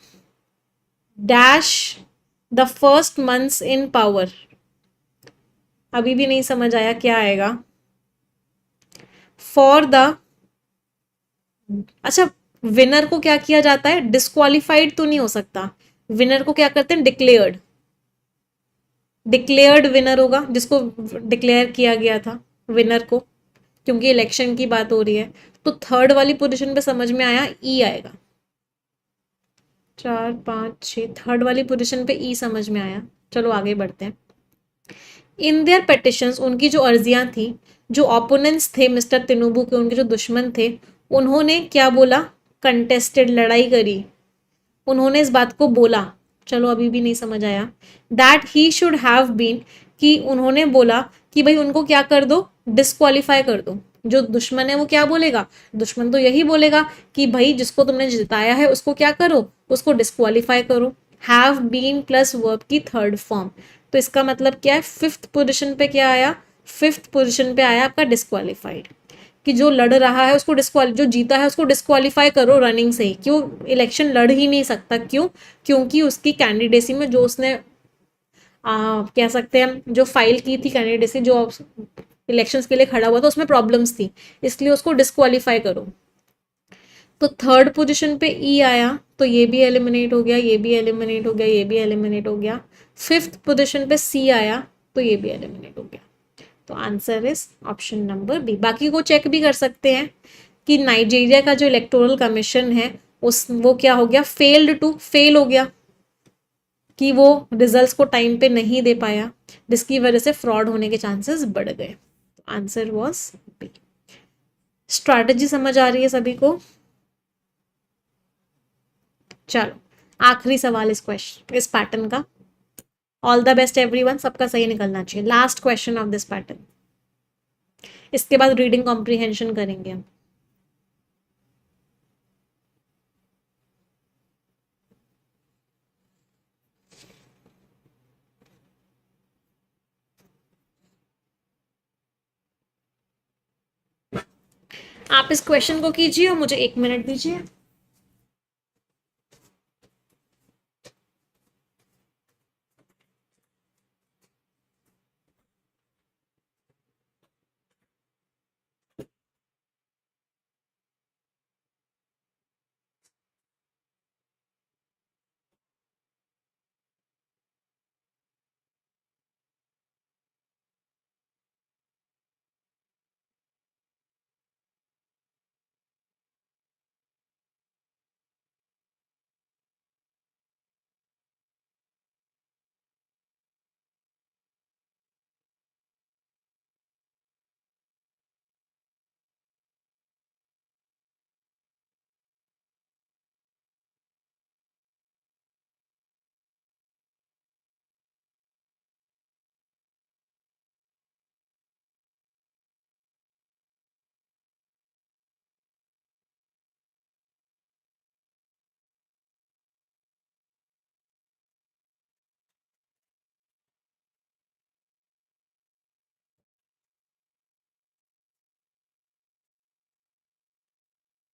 dash the first months in power, अभी भी नहीं समझ आया क्या आएगा। फॉर द, अच्छा, विनर को क्या किया जाता है, डिस्क्वालिफाइड तो नहीं हो सकता, विनर को क्या करते हैं, डिक्लेयर्ड, डिक्लेयर्ड विनर होगा जिसको डिक्लेयर किया गया था विनर को, क्योंकि इलेक्शन की बात हो रही है। तो थर्ड वाली पोजीशन पे समझ में आया, ई आएगा। 4 5 6, थर्ड वाली पोजीशन पे ई समझ में आया। चलो आगे बढ़ते हैं। इन देयर पिटिशंस, उनकी जो अर्जियां थी, जो ओपोनेंट्स थे मिस्टर तिनुबू के, उनके जो दुश्मन थे, उन्होंने क्या बोला, कंटेस्टेड, लड़ाई करी, उन्होंने इस बात को बोला। चलो अभी भी नहीं समझ आया। That he should have been, कि उन्होंने बोला कि भाई उनको क्या कर दो, डिस्क्वालीफाई कर दो। जो दुश्मन है वो क्या बोलेगा, दुश्मन तो यही बोलेगा कि भाई जिसको तुमने जिताया है उसको क्या करो, उसको डिस्क्वालीफाई करो। हैव बीन प्लस वर्ब की थर्ड फॉर्म, तो इसका मतलब क्या है, फिफ्थ पोजिशन पे क्या आया, फिफ्थ पोजिशन पे आया आपका डिस्क्वालीफाइड, कि जो लड़ रहा है उसको डिस्क्वाली, जो जीता है उसको डिस्क्वालीफाई करो रनिंग से ही। क्यों, इलेक्शन लड़ ही नहीं सकता, क्यों, क्योंकि उसकी कैंडिडेसी में जो उसने कह सकते हैं जो फाइल की थी कैंडिडेसी, जो इलेक्शंस के लिए खड़ा हुआ था, उसमें प्रॉब्लम्स थी, इसलिए उसको डिस्क्वालीफाई करो। तो थर्ड पोजीशन पे ई आया, तो ये भी एलिमिनेट हो गया, ये भी एलिमिनेट हो गया, ये भी एलिमिनेट हो गया। फिफ्थ पोजीशन पे सी आया, तो ये भी एलिमिनेट हो गया। तो answer is option number B. बाकी को चेक भी कर सकते हैं कि नाइजीरिया का जो इलेक्टोरल कमीशन है उस वो क्या हो गया, फेल्ड टू, फेल हो गया, कि वो रिजल्ट्स को टाइम पे नहीं दे पाया, जिसकी वजह से फ्रॉड होने के चांसेस बढ़ गए। Answer was B. स्ट्रैटेजी समझ आ रही है सभी को? चलो आखिरी सवाल इस क्वेश्चन, इस पैटर्न का। ऑल द बेस्ट एवरीवन, सबका सही निकलना चाहिए। Last question of this pattern, इसके बाद रीडिंग कॉम्प्रीहेंशन करेंगे हम। आप इस क्वेश्चन को कीजिए और मुझे 1 मिनट दीजिए।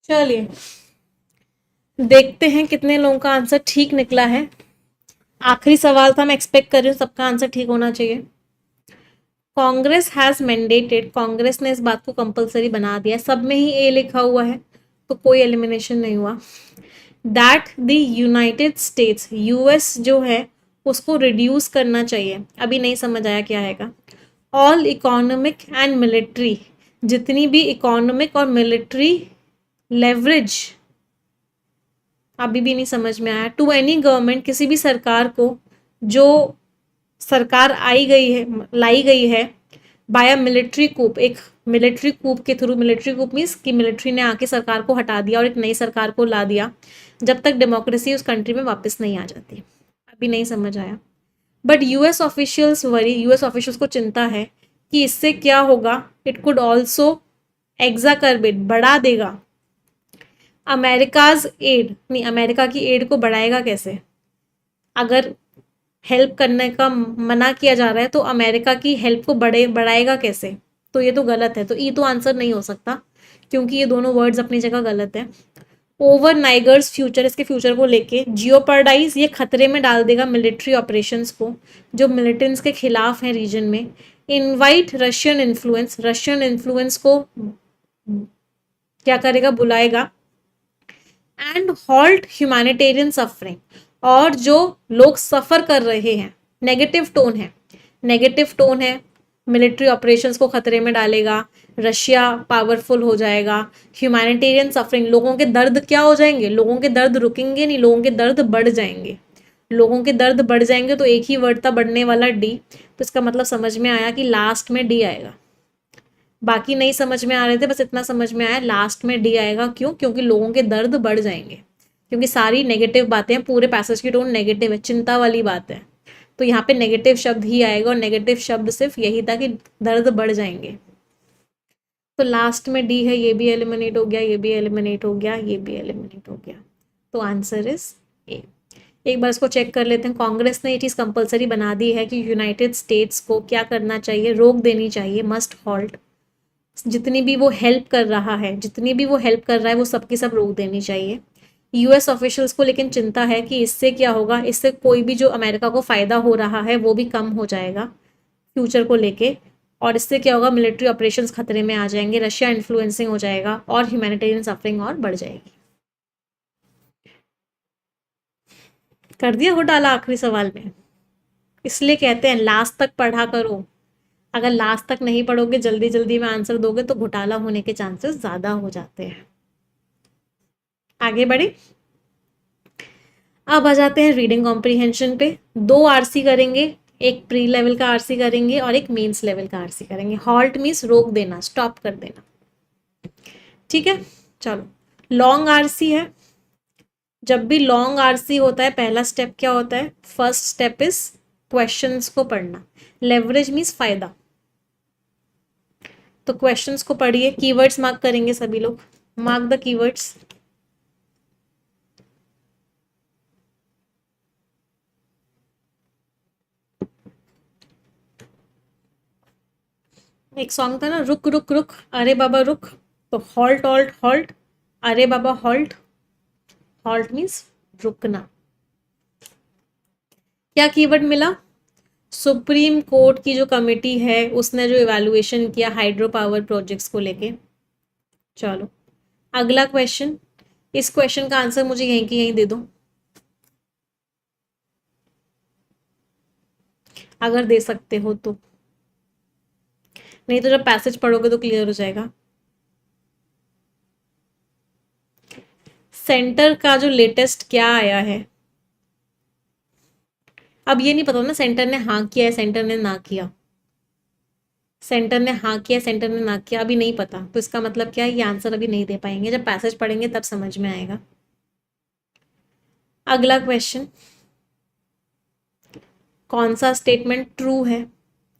चलिए देखते हैं कितने लोगों का आंसर ठीक निकला है। आखिरी सवाल था, मैं एक्सपेक्ट कर रही हूँ सबका आंसर ठीक होना चाहिए। कांग्रेस हैज मैंडेटेड, कांग्रेस ने इस बात को कंपलसरी बना दिया, सब में ही ए लिखा हुआ है तो कोई एलिमिनेशन नहीं हुआ। That the United states, US जो है उसको रिड्यूस करना चाहिए। अभी नहीं समझ आया क्या आएगा। ऑल इकोनॉमिक एंड मिलिट्री, जितनी भी इकोनॉमिक और मिलिट्री लेवरेज, अभी भी नहीं समझ में आया। टू एनी गवर्नमेंट, किसी भी सरकार को, जो सरकार आई गई है, लाई गई है बाय मिलिट्री कूप, एक मिलिट्री कूप के थ्रू। मिलिट्री कूप मीन्स कि मिलिट्री ने आके सरकार को हटा दिया और एक नई सरकार को ला दिया, जब तक डेमोक्रेसी उस कंट्री में वापस नहीं आ जाती। अभी नहीं समझ आया। But US officials worry, US officials को चिंता है कि इससे क्या होगा। इट कुड ऑल्सो एग्जाकर्बेट, बढ़ा देगा अमेरिकाज एड, नहीं अमेरिका की एड को बढ़ाएगा कैसे। अगर हेल्प करने का मना किया जा रहा है तो अमेरिका की हेल्प को बढ़ाएगा कैसे, तो ये तो गलत है। तो ई तो आंसर नहीं हो सकता क्योंकि ये दोनों वर्ड्स अपनी जगह गलत है। ओवर नाइगर्स फ्यूचर, इसके फ्यूचर को लेके। जियोपर्डाइज, ये खतरे में डाल देगा मिलिट्री ऑपरेशंस को जो मिलिटेंट्स के खिलाफ हैं रीजन में। Invite Russian influence, Russian influence को क्या करेगा, बुलाएगा। एंड हॉल्ट ह्यूमैनिटेरियन सफरिंग, और जो लोग सफ़र कर रहे हैं, नेगेटिव टोन है, नेगेटिव टोन है, मिलिट्री ऑपरेशंस को खतरे में डालेगा, रशिया पावरफुल हो जाएगा, ह्यूमैनिटेरियन सफरिंग, लोगों के दर्द क्या हो जाएंगे, लोगों के दर्द रुकेंगे नहीं, लोगों के दर्द बढ़ जाएंगे। लोगों के दर्द बढ़ जाएंगे तो एक ही वर्ड था बढ़ने वाला, डी, तो इसका मतलब समझ में आया कि लास्ट में डी आएगा। बाकी नहीं समझ में आ रहे थे, बस इतना समझ में आया लास्ट में डी आएगा। क्यों? क्योंकि लोगों के दर्द बढ़ जाएंगे, क्योंकि सारी नेगेटिव बातें हैं, पूरे पैसेज की टोन नेगेटिव है, चिंता वाली बात है, तो यहाँ पे नेगेटिव शब्द ही आएगा। और नेगेटिव शब्द सिर्फ यही था कि दर्द बढ़ जाएंगे। तो लास्ट में डी है, ये भी एलिमिनेट हो गया, ये भी एलिमिनेट हो गया, ये भी एलिमिनेट हो गया। तो आंसर इज ए। एक बार इसको चेक कर लेते हैं। कांग्रेस ने ये चीज़ कंपलसरी बना दी है कि यूनाइटेड स्टेट्स को क्या करना चाहिए, रोक देनी चाहिए, मस्ट हॉल्ट। जितनी भी वो हेल्प कर रहा है, जितनी भी वो हेल्प कर रहा है वो सबकी सब रोक देनी चाहिए। यूएस ऑफिशियल्स को लेकिन चिंता है कि इससे क्या होगा, इससे कोई भी जो अमेरिका को फ़ायदा हो रहा है वो भी कम हो जाएगा फ्यूचर को लेके। और इससे क्या होगा, मिलिट्री ऑपरेशंस खतरे में आ जाएंगे, रशिया इन्फ्लुएंसिंग हो जाएगा और ह्यूमैनिटेरियन सफरिंग और बढ़ जाएगी। कर दिया घोटाला आखिरी सवाल में। इसलिए कहते हैं लास्ट तक पढ़ा करो। अगर लास्ट तक नहीं पढ़ोगे, जल्दी जल्दी में आंसर दोगे तो घोटाला होने के चांसेस ज़्यादा हो जाते हैं। आगे बढ़े, अब आ जाते हैं रीडिंग कॉम्प्रीहेंशन पे। 2 आरसी करेंगे, एक प्री लेवल का आरसी करेंगे और एक मेंस लेवल का आरसी करेंगे। हॉल्ट मीन्स रोक देना, स्टॉप कर देना, ठीक है। चलो, लॉन्ग आरसी है। जब भी लॉन्ग आरसी होता है, पहला स्टेप क्या होता है, फर्स्ट स्टेप इज क्वेश्चंस को पढ़ना। लेवरेज मीन्स फायदा, तो क्वेश्चंस को पढ़िए। कीवर्ड्स मार्क करेंगे सभी लोग, मार्क द कीवर्ड्स। एक सॉन्ग था ना, रुक रुक रुक अरे बाबा रुक, तो हॉल्ट हॉल्ट हॉल्ट, अरे बाबा हॉल्ट। हॉल्ट मीन्स रुकना। क्या कीवर्ड मिला, सुप्रीम कोर्ट की जो कमेटी है उसने जो इवैल्यूएशन किया हाइड्रो पावर प्रोजेक्ट्स को लेके। चलो अगला क्वेश्चन, इस क्वेश्चन का आंसर मुझे यहीं की यहीं दे दो, अगर दे सकते हो तो, नहीं तो जब पैसेज पढ़ोगे तो क्लियर हो जाएगा। सेंटर का जो लेटेस्ट क्या आया है, अब ये नहीं पता ना सेंटर ने हाँ किया है, सेंटर ने ना किया, सेंटर ने हाँ किया, सेंटर ने ना किया, अभी नहीं पता। तो इसका मतलब क्या है, ये आंसर अभी नहीं दे पाएंगे, जब पैसेज पढ़ेंगे तब समझ में आएगा। अगला क्वेश्चन, कौन सा स्टेटमेंट ट्रू है,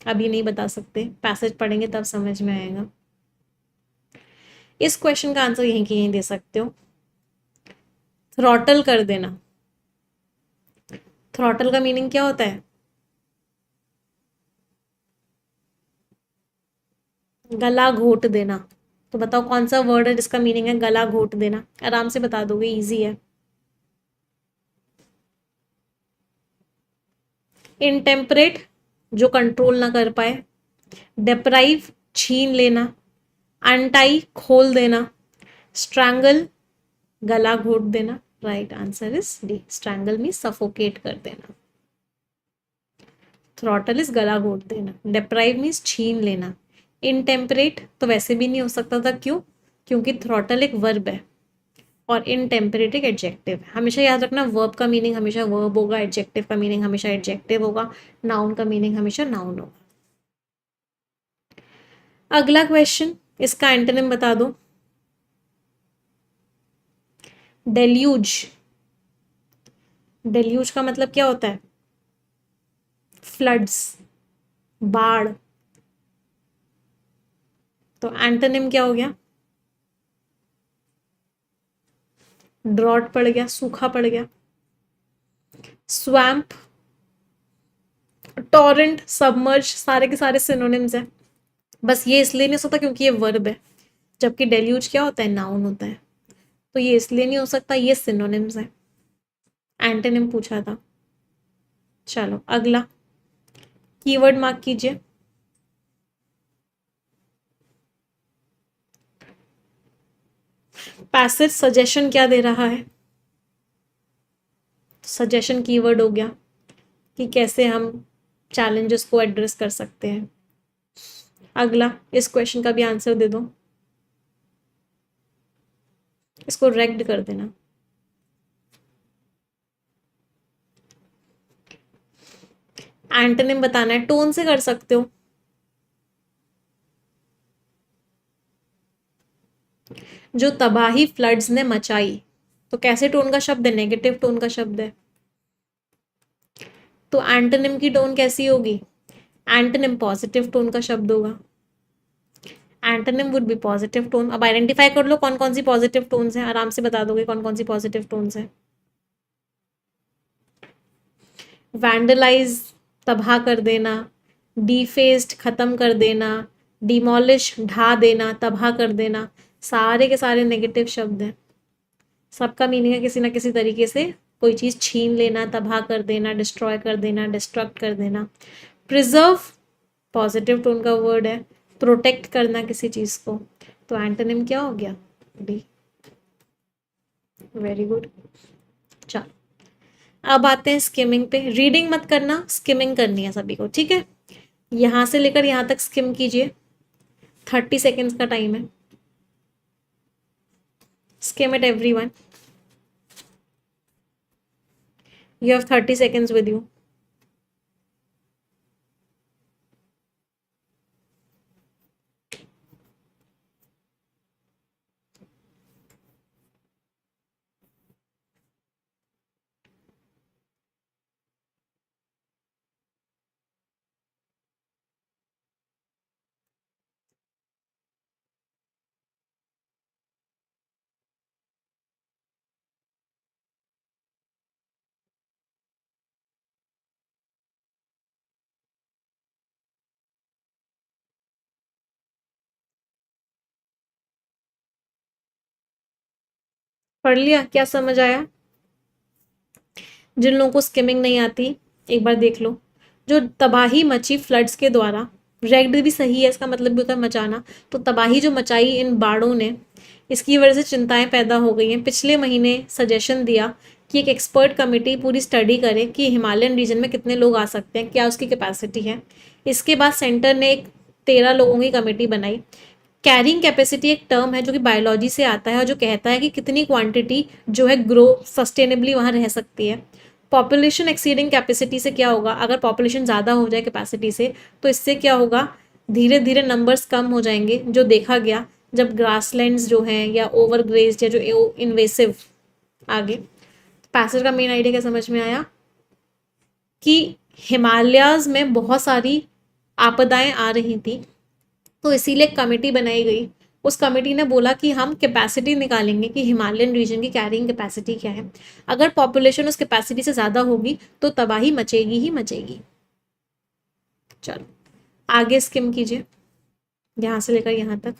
अभी नहीं बता सकते, पैसेज पढ़ेंगे तब समझ में आएगा। इस क्वेश्चन का आंसर यहीं की यहीं दे सकते हो, थ्रॉटल कर देना। थ्रॉटल का मीनिंग क्या होता है, गला घोट देना, तो बताओ कौन सा वर्ड है जिसका मीनिंग है गला घोट देना? आराम से बता दोगे, इजी है। इनटेम्परेट, जो कंट्रोल ना कर पाए। डेप्राइव, छीन लेना। अनटाई, खोल देना। स्ट्रैंगल, गला घोट देना। Right answer is D, strangle में सफोकेट कर देना। थ्रॉटल इज गला घोट देना। डेप्राइव मीन्स छीन लेना। इनटेम्परेट तो वैसे भी नहीं हो सकता था, क्यों? क्योंकि थ्रॉटल एक वर्ब है और इनटेम्परेट एक एडजेक्टिव है। हमेशा याद रखना, वर्ब का मीनिंग हमेशा वर्ब होगा, एडजेक्टिव का मीनिंग हमेशा एडजेक्टिव होगा, नाउन का मीनिंग हमेशा नाउन होगा। अगला क्वेश्चन, इसका एंटोनिम बता दो। डेल्यूज। डेल्यूज का मतलब क्या होता है? फ्लड्स, बाढ़। तो एंटोनिम क्या हो गया? ड्रॉट पड़ गया, सूखा पड़ गया। स्वैम्प, टॉरेंट, सबमर्ज, सारे के सारे सिनोनिम्स हैं। बस ये इसलिए नहीं हो सकता क्योंकि ये वर्ब है, जबकि डेल्यूज क्या होता है? नाउन होता है। तो ये इसलिए नहीं हो सकता, ये सिनोनिम्स है। एंटोनिम पूछा था। चलो अगला कीवर्ड मार्क कीजिए। पैसिव सजेशन क्या दे रहा है? सजेशन कीवर्ड हो गया कि कैसे हम चैलेंजेस को एड्रेस कर सकते हैं। अगला, इस क्वेश्चन का भी आंसर दे दो, इसको रेक्ट कर देना। एंटोनिम बताना है, टोन से कर सकते हो। जो तबाही फ्लड्स ने मचाई, तो कैसे टोन का शब्द है? नेगेटिव टोन का शब्द है। तो एंटोनिम की टोन कैसी होगी? एंटोनिम पॉजिटिव टोन का शब्द होगा। Antonym would be positive tone. अब आइडेंटिफाई कर लो कौन कौन सी पॉजिटिव टोन्स हैं, आराम से बता दोगे कौन कौन सी पॉजिटिव टोन्स हैं। वैंडलाइज, तबाह कर देना। डिफेस्ड, खत्म कर देना। डिमोलिश, ढा देना, तबाह कर देना। सारे के सारे नेगेटिव शब्द हैं। सबका मीनिंग है किसी ना किसी तरीके से कोई चीज़ छीन लेना, तबाह कर देना, डिस्ट्रॉय कर देना, डिस्ट्रक्ट कर देना। प्रिजर्व पॉजिटिव टोन का वर्ड है, प्रोटेक्ट करना किसी चीज़ को। तो एंटोनिम क्या हो गया? डी। Very good. चलो अब आते हैं स्किमिंग पे। रीडिंग मत करना, स्किमिंग करनी है सभी को, ठीक है? यहाँ से लेकर यहाँ तक स्किम कीजिए, 30 सेकेंड्स का टाइम है। Scheme it everyone, you have 30 seconds with you. पढ़ लिया? क्या समझ आया? जिन लोगों को स्किमिंग नहीं आती एक बार देख लो। जो तबाही मची फ्लड्स के द्वारा, रेग्ड भी सही है, इसका मतलब भी होता है मचाना। तो तबाही जो मचाई इन बाढ़ों ने, इसकी वजह से चिंताएं पैदा हो गई हैं। पिछले महीने सजेशन दिया कि एक एक्सपर्ट कमेटी पूरी स्टडी करे कि हिमालयन रीजन में कितने लोग आ सकते हैं, क्या उसकी कैपेसिटी है। इसके बाद सेंटर ने एक 13 लोगों की कमेटी बनाई। कैरिंग कैपेसिटी एक टर्म है जो कि बायोलॉजी से आता है और जो कहता है कि कितनी क्वांटिटी जो है ग्रो सस्टेनेबली वहाँ रह सकती है। पॉपुलेशन एक्सीडिंग कैपेसिटी से क्या होगा? अगर पॉपुलेशन ज़्यादा हो जाए कैपेसिटी से, तो इससे क्या होगा? धीरे धीरे नंबर्स कम हो जाएंगे, जो देखा गया जब ग्रासलैंड्स जो हैं या ओवरग्रेज्ड या जो इन्वेसिव। आगे पैसेज का मेन आइडिया क्या समझ में आया? कि हिमालयाज में बहुत सारी आपदाएं आ रही थी, तो इसीलिए कमेटी बनाई गई। उस कमेटी ने बोला कि हम कैपेसिटी निकालेंगे कि हिमालयन रीजन की कैरिंग कैपेसिटी क्या है। अगर पॉपुलेशन उस कैपेसिटी से ज़्यादा होगी तो तबाही मचेगी ही मचेगी। चलो आगे स्किम कीजिए, यहाँ से लेकर यहाँ तक।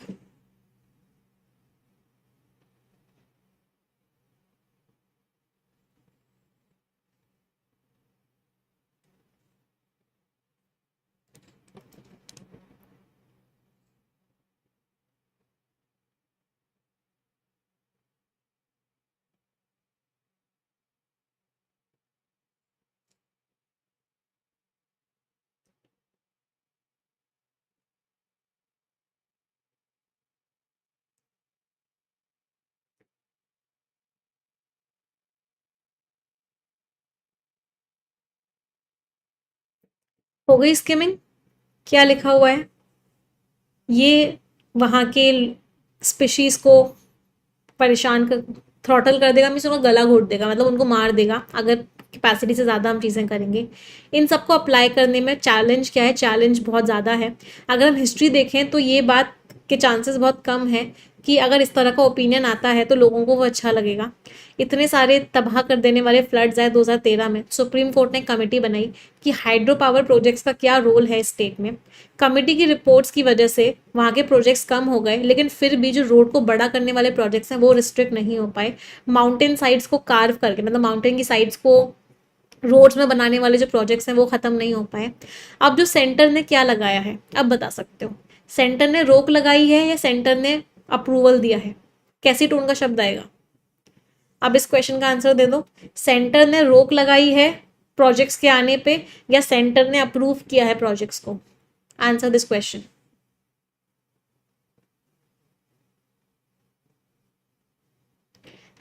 हो गई स्किमिंग? क्या लिखा हुआ है? ये वहाँ के स्पीशीज को परेशान कर, थ्रॉटल कर देगा, मीन्स उनका गला घोट देगा, मतलब उनको मार देगा अगर कैपेसिटी से ज़्यादा हम चीज़ें करेंगे। इन सबको अप्लाई करने में चैलेंज क्या है? चैलेंज बहुत ज़्यादा है। अगर हम हिस्ट्री देखें तो ये बात के चांसेस बहुत कम है कि अगर इस तरह का ओपिनियन आता है तो लोगों को वो अच्छा लगेगा। इतने सारे तबाह कर देने वाले फ्लड्स आए 2013 में, सुप्रीम कोर्ट ने कमेटी बनाई कि हाइड्रो पावर प्रोजेक्ट्स का क्या रोल है स्टेट में। कमेटी की रिपोर्ट्स की वजह से वहाँ के प्रोजेक्ट्स कम हो गए, लेकिन फिर भी जो रोड को बड़ा करने वाले प्रोजेक्ट्स हैं वो रिस्ट्रिक्ट नहीं हो पाए। माउंटेन साइड्स को कार्व करके, मतलब माउंटेन की साइड्स को रोड्स में बनाने वाले जो प्रोजेक्ट्स हैं वो ख़त्म नहीं हो पाए। अब जो सेंटर ने क्या लगाया है, अब बता सकते हो? सेंटर ने रोक लगाई है या सेंटर ने अप्रूवल दिया है? कैसी टोन का शब्द आएगा? अब इस क्वेश्चन का आंसर दे दो। सेंटर ने रोक लगाई है प्रोजेक्ट्स के आने पे या सेंटर ने अप्रूव किया है प्रोजेक्ट्स को? Answer this question.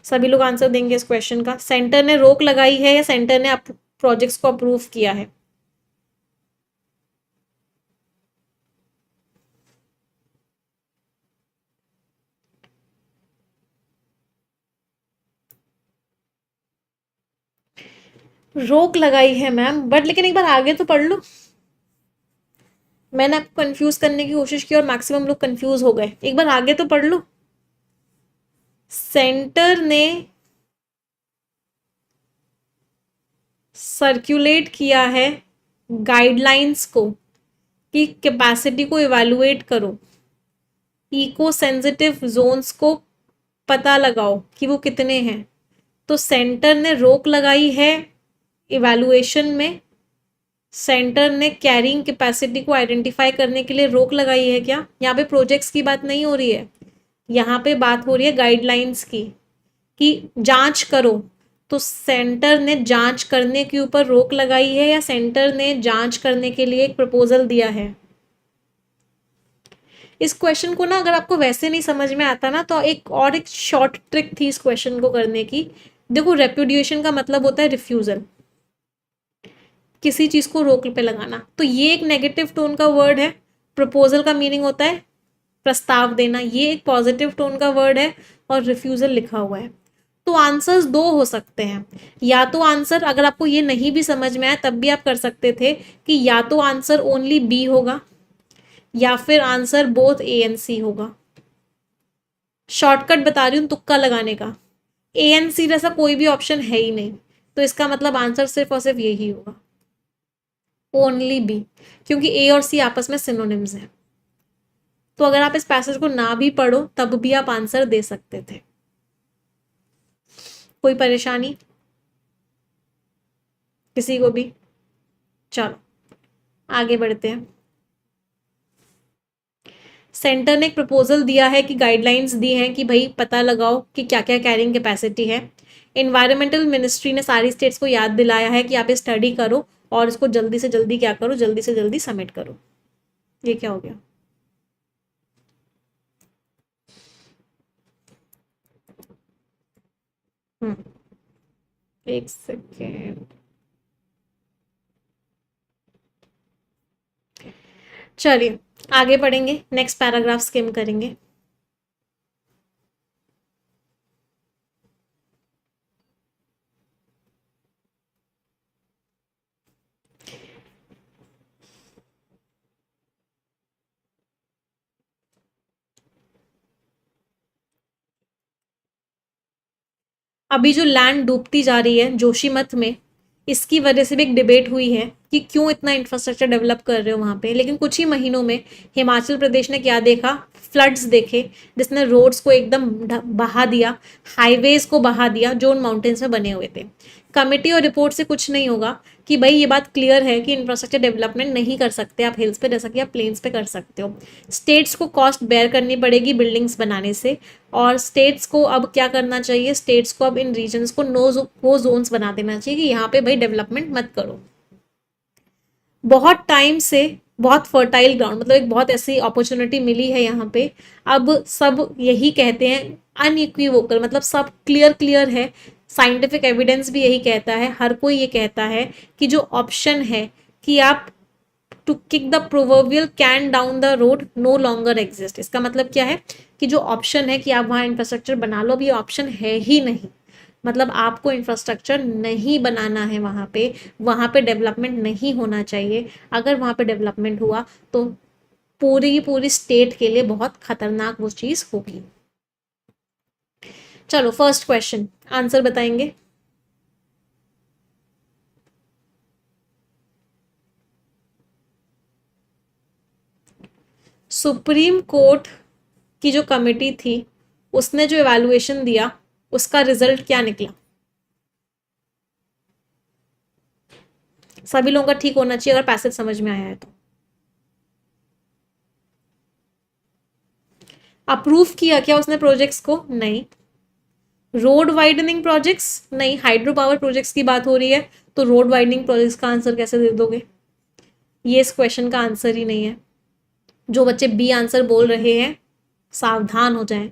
सभी लोग आंसर देंगे इस क्वेश्चन का। सेंटर ने रोक लगाई है या सेंटर ने प्रोजेक्ट्स को अप्रूव किया है? रोक लगाई है मैम, बट लेकिन एक बार आगे तो पढ़ लो। मैंने आपको कंफ्यूज करने की कोशिश की और मैक्सिमम लोग कंफ्यूज हो गए। एक बार आगे तो पढ़ लो। सेंटर ने सर्कुलेट किया है गाइडलाइंस को कि कैपेसिटी को इवैल्यूएट करो, इको सेंसिटिव जोन्स को पता लगाओ कि वो कितने हैं। तो सेंटर ने रोक लगाई है इवैल्यूएशन में, सेंटर ने कैरिंग कैपेसिटी को आइडेंटिफाई करने के लिए रोक लगाई है क्या? यहाँ पे प्रोजेक्ट्स की बात नहीं हो रही है, यहाँ पे बात हो रही है गाइडलाइंस की कि जांच करो। तो सेंटर ने जांच करने के ऊपर रोक लगाई है या सेंटर ने जांच करने के लिए एक प्रपोजल दिया है? इस क्वेश्चन को ना अगर आपको वैसे नहीं समझ में आता ना तो एक शॉर्ट ट्रिक थी इस क्वेश्चन को करने की। देखो, रेप्यूडिएशन का मतलब होता है रिफ्यूजल, किसी चीज को रोक पे लगाना। तो ये एक नेगेटिव टोन का वर्ड है। प्रपोजल का मीनिंग होता है प्रस्ताव देना, ये एक पॉजिटिव टोन का वर्ड है और रिफ्यूजल लिखा हुआ है। तो आंसर्स दो हो सकते हैं। या तो आंसर, अगर आपको ये नहीं भी समझ में आया तब भी आप कर सकते थे कि या तो आंसर ओनली बी होगा या फिर आंसर बोथ ए एंड सी होगा। शॉर्टकट बता रही हूँ तुक्का लगाने का। ए एंड सी जैसा कोई भी ऑप्शन है ही नहीं, तो इसका मतलब आंसर सिर्फ और सिर्फ यही होगा, ओनली बी, क्योंकि ए और सी आपस में सिनोनिम्स हैं। तो अगर आप इस पैसेज को ना भी पढ़ो तब भी आप आंसर दे सकते थे। कोई परेशानी किसी को भी? चलो आगे बढ़ते हैं। सेंटर ने एक प्रपोजल दिया है कि गाइडलाइंस दी हैं कि भाई पता लगाओ कि क्या क्या कैरिंग कैपेसिटी है। इन्वायरमेंटल मिनिस्ट्री ने सारी स्टेट्स को याद दिलाया है कि आप स्टडी करो और इसको जल्दी से जल्दी क्या करो, जल्दी से जल्दी सबमिट करो। ये क्या हो गया? एक सेकेंड, चलिए आगे पढ़ेंगे, नेक्स्ट पैराग्राफ स्किम करेंगे। अभी जो लैंड डूबती जा रही है जोशीमठ में, इसकी वजह से भी एक डिबेट हुई है कि क्यों इतना इंफ्रास्ट्रक्चर डेवलप कर रहे हो वहाँ पे। लेकिन कुछ ही महीनों में हिमाचल प्रदेश ने क्या देखा? फ्लड्स देखे, जिसने रोड्स को एकदम बहा दिया, हाईवेज को बहा दिया जो उन माउंटेन्स में बने हुए थे। कमेटी और रिपोर्ट से कुछ नहीं होगा कि भाई ये बात क्लियर है कि इंफ्रास्ट्रक्चर डेवलपमेंट नहीं कर सकते आप हिल्स पे, जैसा कि आप प्लेन्स पे कर सकते हो। स्टेट्स को कॉस्ट बेयर करनी पड़ेगी बिल्डिंग्स बनाने से, और स्टेट्स को अब क्या करना चाहिए? स्टेट्स को अब इन रीजन्स को नो जोन्स बना देना चाहिए कि यहाँ पे भाई डेवलपमेंट मत करो। बहुत टाइम से बहुत फर्टाइल ग्राउंड, मतलब एक बहुत ऐसी अपॉर्चुनिटी मिली है यहाँ पे। अब सब यही कहते हैं, अनइक्विवोकल, मतलब सब क्लियर क्लियर है। साइंटिफिक एविडेंस भी यही कहता है, हर कोई ये कहता है कि जो ऑप्शन है कि आप to kick the proverbial can down the road no longer exist. इसका मतलब क्या है कि जो ऑप्शन है कि आप वहाँ इंफ्रास्ट्रक्चर बना लो, अब ये ऑप्शन है ही नहीं। मतलब आपको इंफ्रास्ट्रक्चर नहीं बनाना है वहाँ पे डेवलपमेंट नहीं होना चाहिए। अगर वहाँ पे डेवलपमेंट हुआ तो पूरी की पूरी स्टेट के लिए बहुत खतरनाक वो चीज़ होगी। चलो फर्स्ट क्वेश्चन आंसर बताएंगे। सुप्रीम कोर्ट की जो कमेटी थी उसने जो इवैल्यूएशन दिया उसका रिजल्ट क्या निकला? सभी लोगों का ठीक होना चाहिए अगर पैसेज समझ में आया है तो। अप्रूव किया क्या उसने प्रोजेक्ट्स को? नहीं। Road widening projects? नहीं। हाइड्रो पावर प्रोजेक्ट्स की बात हो रही है तो रोड वाइडनिंग प्रोजेक्ट्स का आंसर कैसे दे दोगे? ये इस क्वेश्चन का आंसर ही नहीं है। जो बच्चे बी आंसर बोल रहे हैं सावधान हो जाएं।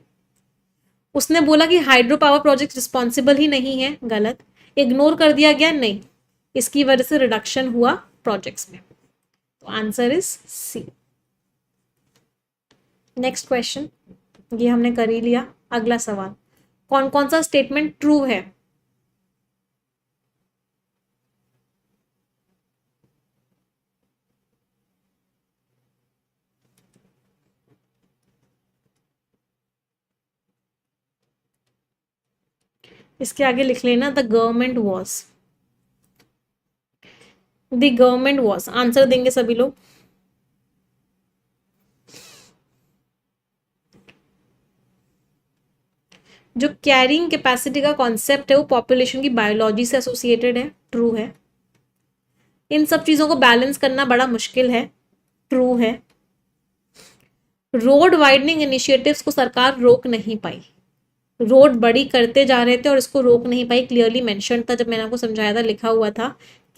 उसने बोला कि हाइड्रो पावर प्रोजेक्ट रिस्पॉन्सिबल ही नहीं है, गलत। इग्नोर कर दिया गया? नहीं। इसकी वजह से रिडक्शन हुआ प्रोजेक्ट्स में, तो answer is C. Next question ये हमने कर ही लिया। अगला सवाल, कौन कौन सा स्टेटमेंट ट्रू है? इसके आगे लिख लेना the government was. The government was answer देंगे सभी लोग। जो कैरिंग कैपेसिटी का कॉन्सेप्ट है वो पॉपुलेशन की बायोलॉजी से एसोसिएटेड है, ट्रू है। इन सब चीजों को बैलेंस करना बड़ा मुश्किल है, ट्रू है। रोड वाइडनिंग इनिशिएटिव्स को सरकार रोक नहीं पाई। रोड बड़ी करते जा रहे थे और इसको रोक नहीं पाई, क्लियरली मेंशन था जब मैंने आपको समझाया था, लिखा हुआ था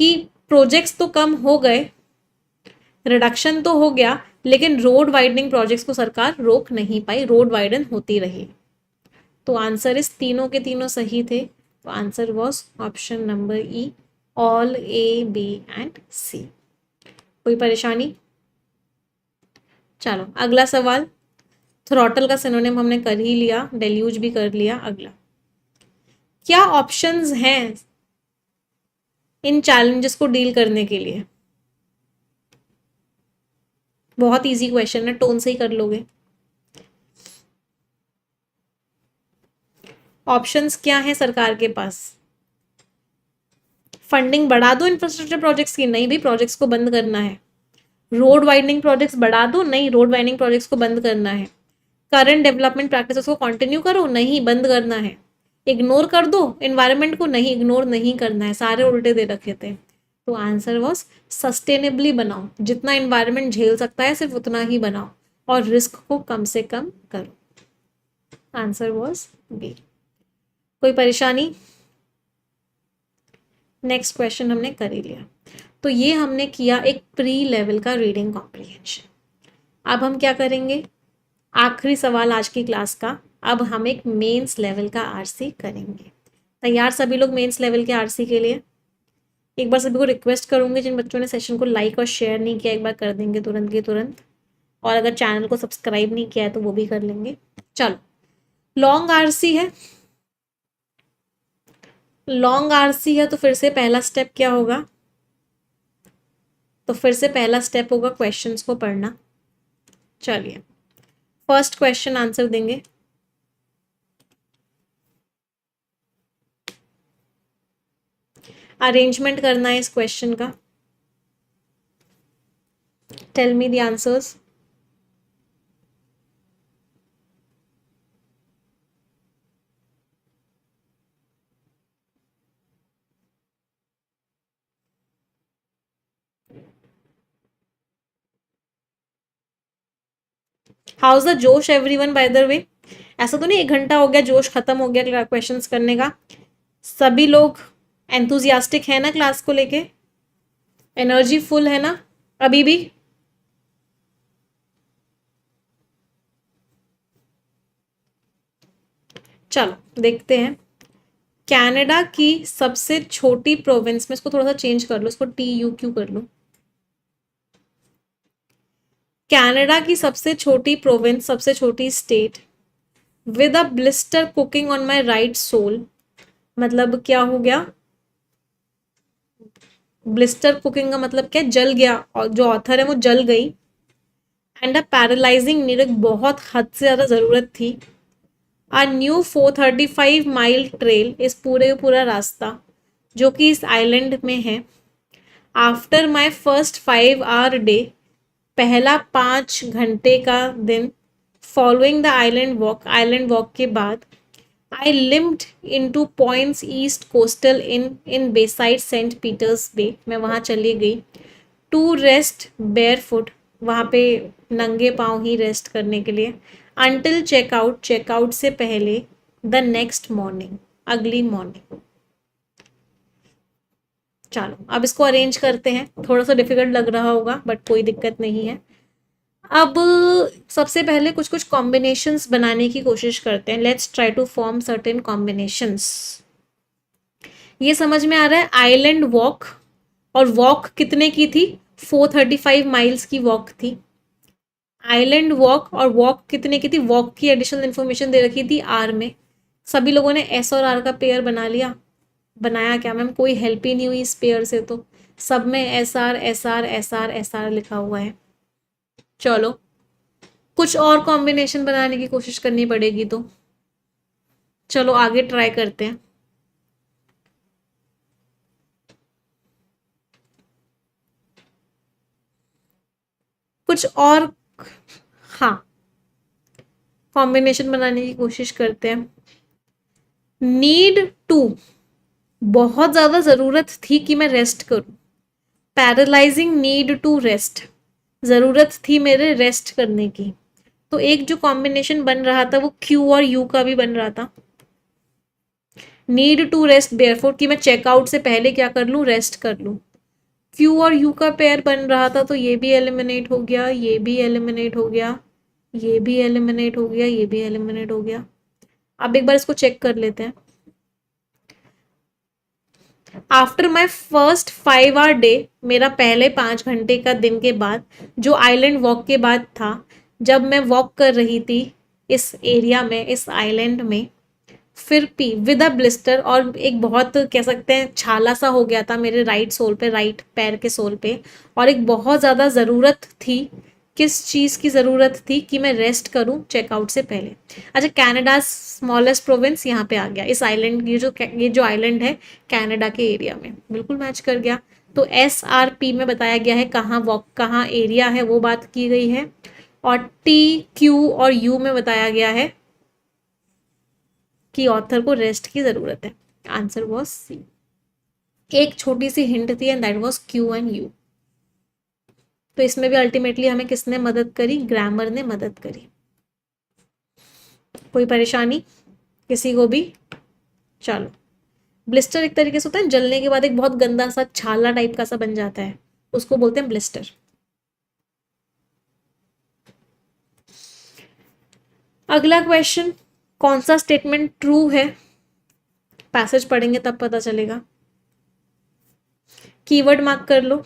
कि प्रोजेक्ट्स तो कम हो गए, रिडक्शन तो हो गया, लेकिन रोड वाइडनिंग प्रोजेक्ट्स को सरकार रोक नहीं पाई, रोड वाइडन होती रही। तो आंसर इस तीनों के तीनों सही थे। तो answer was option number E, all A B and C. कोई परेशानी? चलो अगला सवाल। थ्रॉटल का सिनोनिम हमने कर ही लिया, डेल्यूज भी कर लिया। अगला, क्या ऑप्शंस हैं इन चैलेंजेस को डील करने के लिए? बहुत इजी क्वेश्चन है, टोन से ही कर लोगे। ऑप्शंस क्या है सरकार के पास? फंडिंग बढ़ा दो इंफ्रास्ट्रक्चर प्रोजेक्ट्स की? नहीं भी, प्रोजेक्ट्स को बंद करना है। रोड वाइडनिंग प्रोजेक्ट्स बढ़ा दो? नहीं, रोड वाइडनिंग प्रोजेक्ट्स को बंद करना है। करंट डेवलपमेंट प्रैक्टिसेस को कंटिन्यू करो? नहीं, बंद करना है। इग्नोर कर दो एनवायरनमेंट को? नहीं, इग्नोर नहीं करना है, सारे उल्टे दे रखे थे। तो आंसर वॉज सस्टेनेबली बनाओ, जितना एनवायरनमेंट झेल सकता है सिर्फ उतना ही बनाओ और रिस्क को कम से कम करो। Answer was B. कोई परेशानी? नेक्स्ट क्वेश्चन हमने कर ही लिया। तो ये हमने किया एक प्री लेवल का रीडिंग कॉम्प्रिहेंशन। अब हम क्या करेंगे? आखिरी सवाल आज की क्लास का, अब हम एक मेंस लेवल का आरसी करेंगे। तैयार सभी लोग मेंस लेवल के आरसी के लिए? एक बार सभी को रिक्वेस्ट करूंगी जिन बच्चों ने सेशन को लाइक और शेयर नहीं किया एक बार कर देंगे तुरंत के तुरंत, और अगर चैनल को सब्सक्राइब नहीं किया है तो वो भी कर लेंगे। चलो, लॉन्ग आरसी है, लॉन्ग आरसी है तो फिर से पहला स्टेप क्या होगा? तो फिर से पहला स्टेप होगा क्वेश्चंस को पढ़ना। चलिए फर्स्ट क्वेश्चन आंसर देंगे। अरेंजमेंट करना है इस क्वेश्चन का। Tell me the answers. How's the josh everyone by the way? ऐसा तो नहीं 1 घंटा हो गया जोश खत्म हो गया क्वेश्चंस करने का? सभी लोग एंथुजियास्टिक है ना क्लास को लेके? एनर्जी फुल है ना अभी भी? चलो देखते हैं। कनाडा की सबसे छोटी प्रोविंस में, इसको थोड़ा सा चेंज कर लो, इसको टी यू क्यू कर लो। कनाडा की सबसे छोटी प्रोविंस, सबसे छोटी state, with a blister cooking on my right sole, मतलब क्या हो गया? ब्लिस्टर कुकिंग का मतलब क्या? जल गया, और जो ऑथर है वो जल गई। एंड अ पैरालाइजिंग नीड, बहुत हद से ज़्यादा ज़रूरत थी। अ न्यू 435 माइल ट्रेल, इस पूरे पूरा रास्ता जो कि इस आइलैंड में है। After my first 5 hour day, पहला 5 घंटे का दिन। फॉलोइंग द आइलैंड वॉक के बाद, आई लिम्ड इन टू पॉइंट्स ईस्ट कोस्टल इन बेसाइड सेंट पीटर्स बे, मैं वहाँ चली गई। टू रेस्ट बेयर फुट, वहाँ पे नंगे पाँव ही रेस्ट करने के लिए। अंटिल चेकआउट, चेकआउट से पहले। द नेक्स्ट मॉर्निंग, अगली मॉर्निंग। चलो अब इसको अरेंज करते हैं, थोड़ा सा डिफिकल्ट लग रहा होगा बट कोई दिक्कत नहीं है। अब सबसे पहले कुछ कुछ कॉम्बिनेशंस बनाने की कोशिश करते हैं। Let's try to form certain combinations. ये समझ में आ रहा है, आइलैंड वॉक, और वॉक कितने की थी? 435 माइल्स की वॉक थी। आइलैंड वॉक और वॉक कितने की थी? वॉक की एडिशनल इन्फॉर्मेशन दे रखी थी आर में। सभी लोगों ने एस और आर का पेयर बना लिया। बनाया क्या मैम? कोई हेल्प ही नहीं हुई इस पेयर से, तो सब में S R S R S R S R लिखा हुआ है। चलो कुछ और कॉम्बिनेशन बनाने की कोशिश करनी पड़ेगी, तो चलो आगे ट्राई करते हैं। कुछ और, हाँ, कॉम्बिनेशन बनाने की कोशिश करते हैं। नीड टू, बहुत ज़्यादा ज़रूरत थी कि मैं रेस्ट करूं। पैरालाइजिंग नीड टू रेस्ट, ज़रूरत थी मेरे रेस्ट करने की। तो एक जो कॉम्बिनेशन बन रहा था वो क्यू और यू का भी बन रहा था। नीड टू रेस्ट बेयरफुट, कि मैं चेकआउट से पहले क्या कर लूँ? रेस्ट कर लूँ। क्यू और यू का पेयर बन रहा था, तो ये भी एलिमिनेट हो गया, ये भी एलिमिनेट हो गया, ये भी एलिमिनेट हो गया, ये भी एलिमिनेट हो गया। अब एक बार इसको चेक कर लेते हैं। After my first 5 hour day, मेरा पहले 5 घंटे का दिन के बाद, जो आइलैंड वॉक के बाद था, जब मैं वॉक कर रही थी इस एरिया में, इस आइलैंड में, फिर पी विद अ ब्लिस्टर, और एक बहुत कह सकते हैं छाला सा हो गया था मेरे राइट सोल पे, राइट पैर के सोल पे। और एक बहुत ज़्यादा ज़रूरत थी, किस चीज़ की ज़रूरत थी? कि मैं रेस्ट करूं चेकआउट से पहले। अच्छा, कनाडा स्मॉलेस्ट प्रोविंस यहाँ पे आ गया, इस आइलैंड, ये जो आइलैंड है कनाडा के एरिया में, बिल्कुल मैच कर गया। तो एस आर पी में बताया गया है कहाँ वॉक, कहाँ एरिया है, वो बात की गई है। और टी क्यू और यू में बताया गया है कि ऑथर को रेस्ट की ज़रूरत है। आंसर वॉज सी। एक छोटी सी हिंट थी and that was Q and you. तो इसमें भी अल्टीमेटली हमें किसने मदद करी? ग्रामर ने मदद करी। कोई परेशानी किसी को भी? चलो, ब्लिस्टर एक तरीके से होता है जलने के बाद एक बहुत गंदा सा छाला टाइप का सा बन जाता है, उसको बोलते हैं ब्लिस्टर। अगला क्वेश्चन, कौन सा स्टेटमेंट ट्रू है? पैसेज पढ़ेंगे तब पता चलेगा। कीवर्ड मार्क कर लो।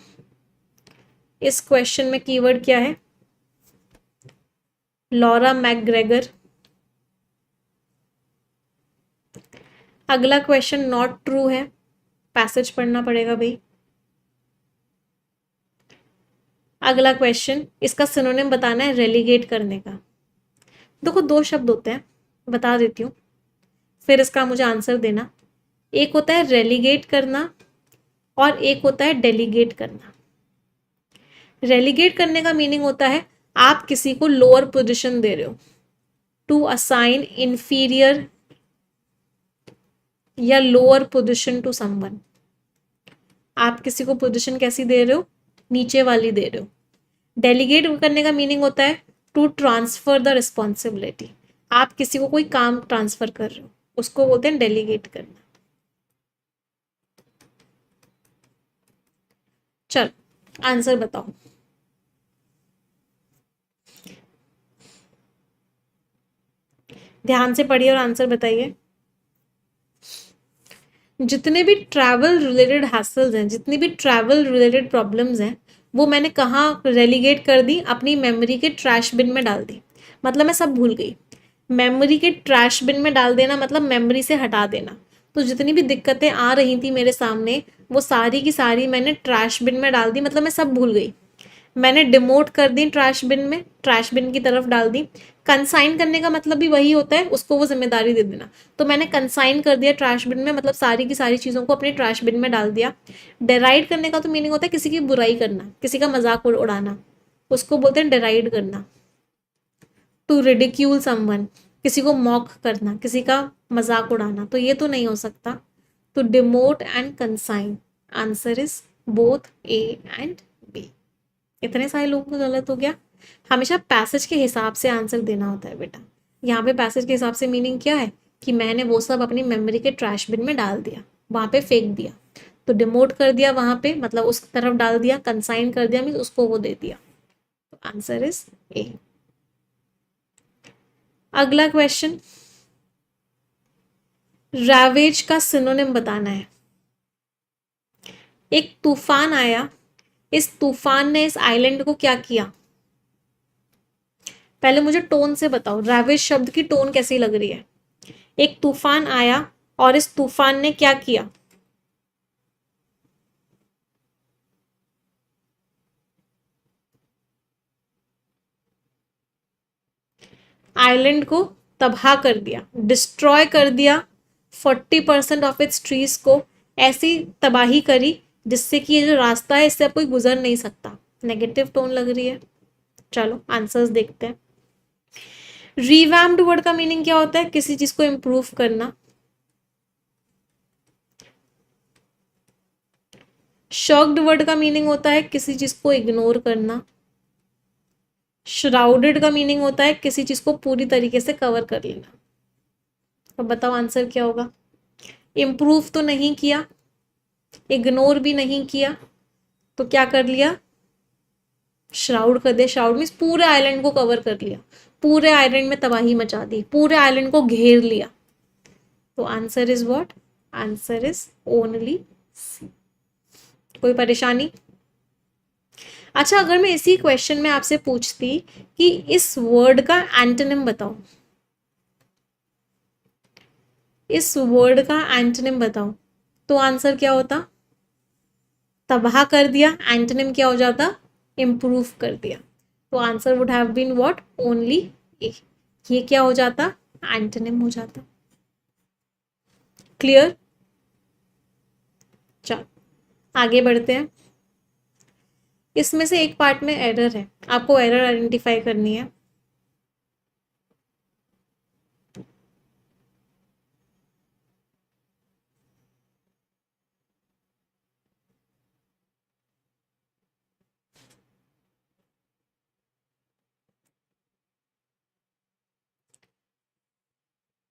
इस क्वेश्चन में कीवर्ड क्या है? Laura McGregor. अगला क्वेश्चन नॉट ट्रू है, पैसेज पढ़ना पड़ेगा भाई। अगला क्वेश्चन, इसका सिनोनिम बताना है रेलीगेट करने का। देखो 2 शब्द होते हैं, बता देती हूँ, फिर इसका मुझे आंसर देना। एक होता है रेलीगेट करना और एक होता है डेलीगेट करना। रेलीगेट करने का मीनिंग होता है आप किसी को लोअर पोजीशन दे रहे हो, टू असाइन इंफीरियर या लोअर पोजीशन टू समवन। आप किसी को पोजीशन कैसी दे रहे हो? नीचे वाली दे रहे हो। डेलीगेट करने का मीनिंग होता है टू ट्रांसफर द रिस्पॉन्सिबिलिटी। आप किसी को कोई काम ट्रांसफर कर रहे हो, उसको बोलते हैं डेलीगेट करना। चल आंसर बताओ। ध्यान से पढ़िए और आंसर बताइए। जितने भी ट्रैवल रिलेटेड हैसल्स हैं, जितनी भी ट्रैवल रिलेटेड प्रॉब्लम्स हैं, वो मैंने कहाँ रेलीगेट कर दी, अपनी मेमोरी के ट्रैश बिन में डाल दी, मतलब मैं सब भूल गई। मेमोरी के ट्रैश बिन में डाल देना मतलब मेमोरी से हटा देना। तो जितनी भी दिक्कतें आ रही थी मेरे सामने वो सारी की सारी मैंने ट्रैश बिन में डाल दी, मतलब मैं सब भूल गई। मैंने डिमोट कर दी ट्रैश बिन में, ट्रैश बिन की तरफ डाल दी। कंसाइन करने का मतलब भी वही होता है, उसको वो जिम्मेदारी दे देना। तो मैंने कंसाइन कर दिया ट्रैश बिन में, मतलब सारी की सारी चीज़ों को अपने ट्रैश बिन में डाल दिया। डेराइड करने का तो मीनिंग होता है किसी की बुराई करना, किसी का मजाक उड़ाना, उसको बोलते हैं डेराइड करना। टू रिडिक्यूल समवन, किसी को मॉक करना, किसी का मजाक उड़ाना, तो ये तो नहीं हो सकता। तो demote and consign, answer is both A and B. इतने सारे लोगों का गलत हो गया। हमेशा पैसेज के हिसाब से आंसर देना होता है बेटा। यहाँ पे पैसेज के हिसाब से मीनिंग क्या है कि मैंने वो सब अपनी मेमोरी के ट्रैश बिन में डाल दिया, वहाँ पे फेंक दिया। तो डिमोट कर दिया वहाँ पे, मतलब उस तरफ डाल दिया। कंसाइन कर दिया मीन्स उसको वो दे दिया। तो आंसर इज ए। अगला क्वेश्चन, रैवेज का सिनोनिम बताना है। एक तूफान आया, इस तूफान ने इस आइलैंड को क्या किया? पहले मुझे टोन से बताओ, रैवेज शब्द की टोन कैसी लग रही है? एक तूफान आया और इस तूफान ने क्या किया? आइलैंड को तबाह कर दिया, डिस्ट्रॉय कर दिया। 40% ऑफ इट्स ट्रीज को ऐसी तबाही करी जिससे कि ये जो रास्ता है इससे अब कोई गुजर नहीं सकता। नेगेटिव टोन लग रही है। चलो आंसर्स देखते हैं। रिवैम्ड वर्ड का मीनिंग क्या होता है? किसी चीज को इंप्रूव करना। शॉक्ड वर्ड का मीनिंग होता है किसी चीज को इग्नोर करना। श्राउडेड का मीनिंग होता है किसी चीज को पूरी तरीके से कवर कर लेना। अब बताओ आंसर क्या होगा? इम्प्रूव तो नहीं किया, इग्नोर भी नहीं किया, तो क्या कर लिया? श्राउड कर दिया। श्राउड मीन्स पूरे आइलैंड को कवर कर लिया, पूरे आइलैंड में तबाही मचा दी, पूरे आइलैंड को घेर लिया। तो answer is what? Answer is only C. कोई परेशानी? अच्छा, अगर मैं इसी क्वेश्चन में आपसे पूछती कि इस वर्ड का एंटोनिम बताओ, इस वर्ड का एंटोनिम बताओ, तो आंसर क्या होता? तबाह कर दिया, एंटोनिम क्या हो जाता? इम्प्रूव कर दिया। तो answer would have been what? Only A. ये क्या हो जाता? एंटोनिम हो जाता। क्लियर? चलो आगे बढ़ते हैं। इसमें से एक पार्ट में एरर है, आपको एरर आइडेंटिफाई करनी है।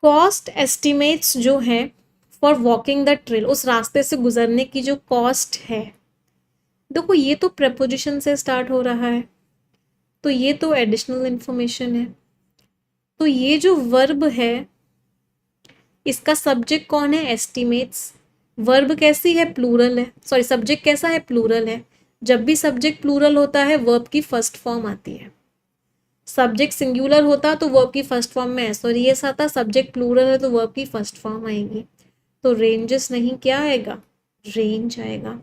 कॉस्ट एस्टिमेट्स जो है फॉर वॉकिंग द ट्रेल, उस रास्ते से गुजरने की जो कॉस्ट है, देखो ये तो प्रेपोजिशन से स्टार्ट हो रहा है, तो ये तो एडिशनल इंफॉर्मेशन है। तो ये जो वर्ब है इसका सब्जेक्ट कौन है? एस्टिमेट्स। वर्ब कैसी है? प्लूरल है। सॉरी, सब्जेक्ट कैसा है? प्लूरल है। जब भी सब्जेक्ट प्लूरल होता है वर्ब की फर्स्ट फॉर्म आती है। सब्जेक्ट सिंगुलर होता तो वर्ब की फर्स्ट फॉर्म में एस और एस आता, सब्जेक्ट प्लूरल है तो वर्ब की फर्स्ट फॉर्म आएगी। तो रेंजेस नहीं, क्या आएगा? रेंज आएगा।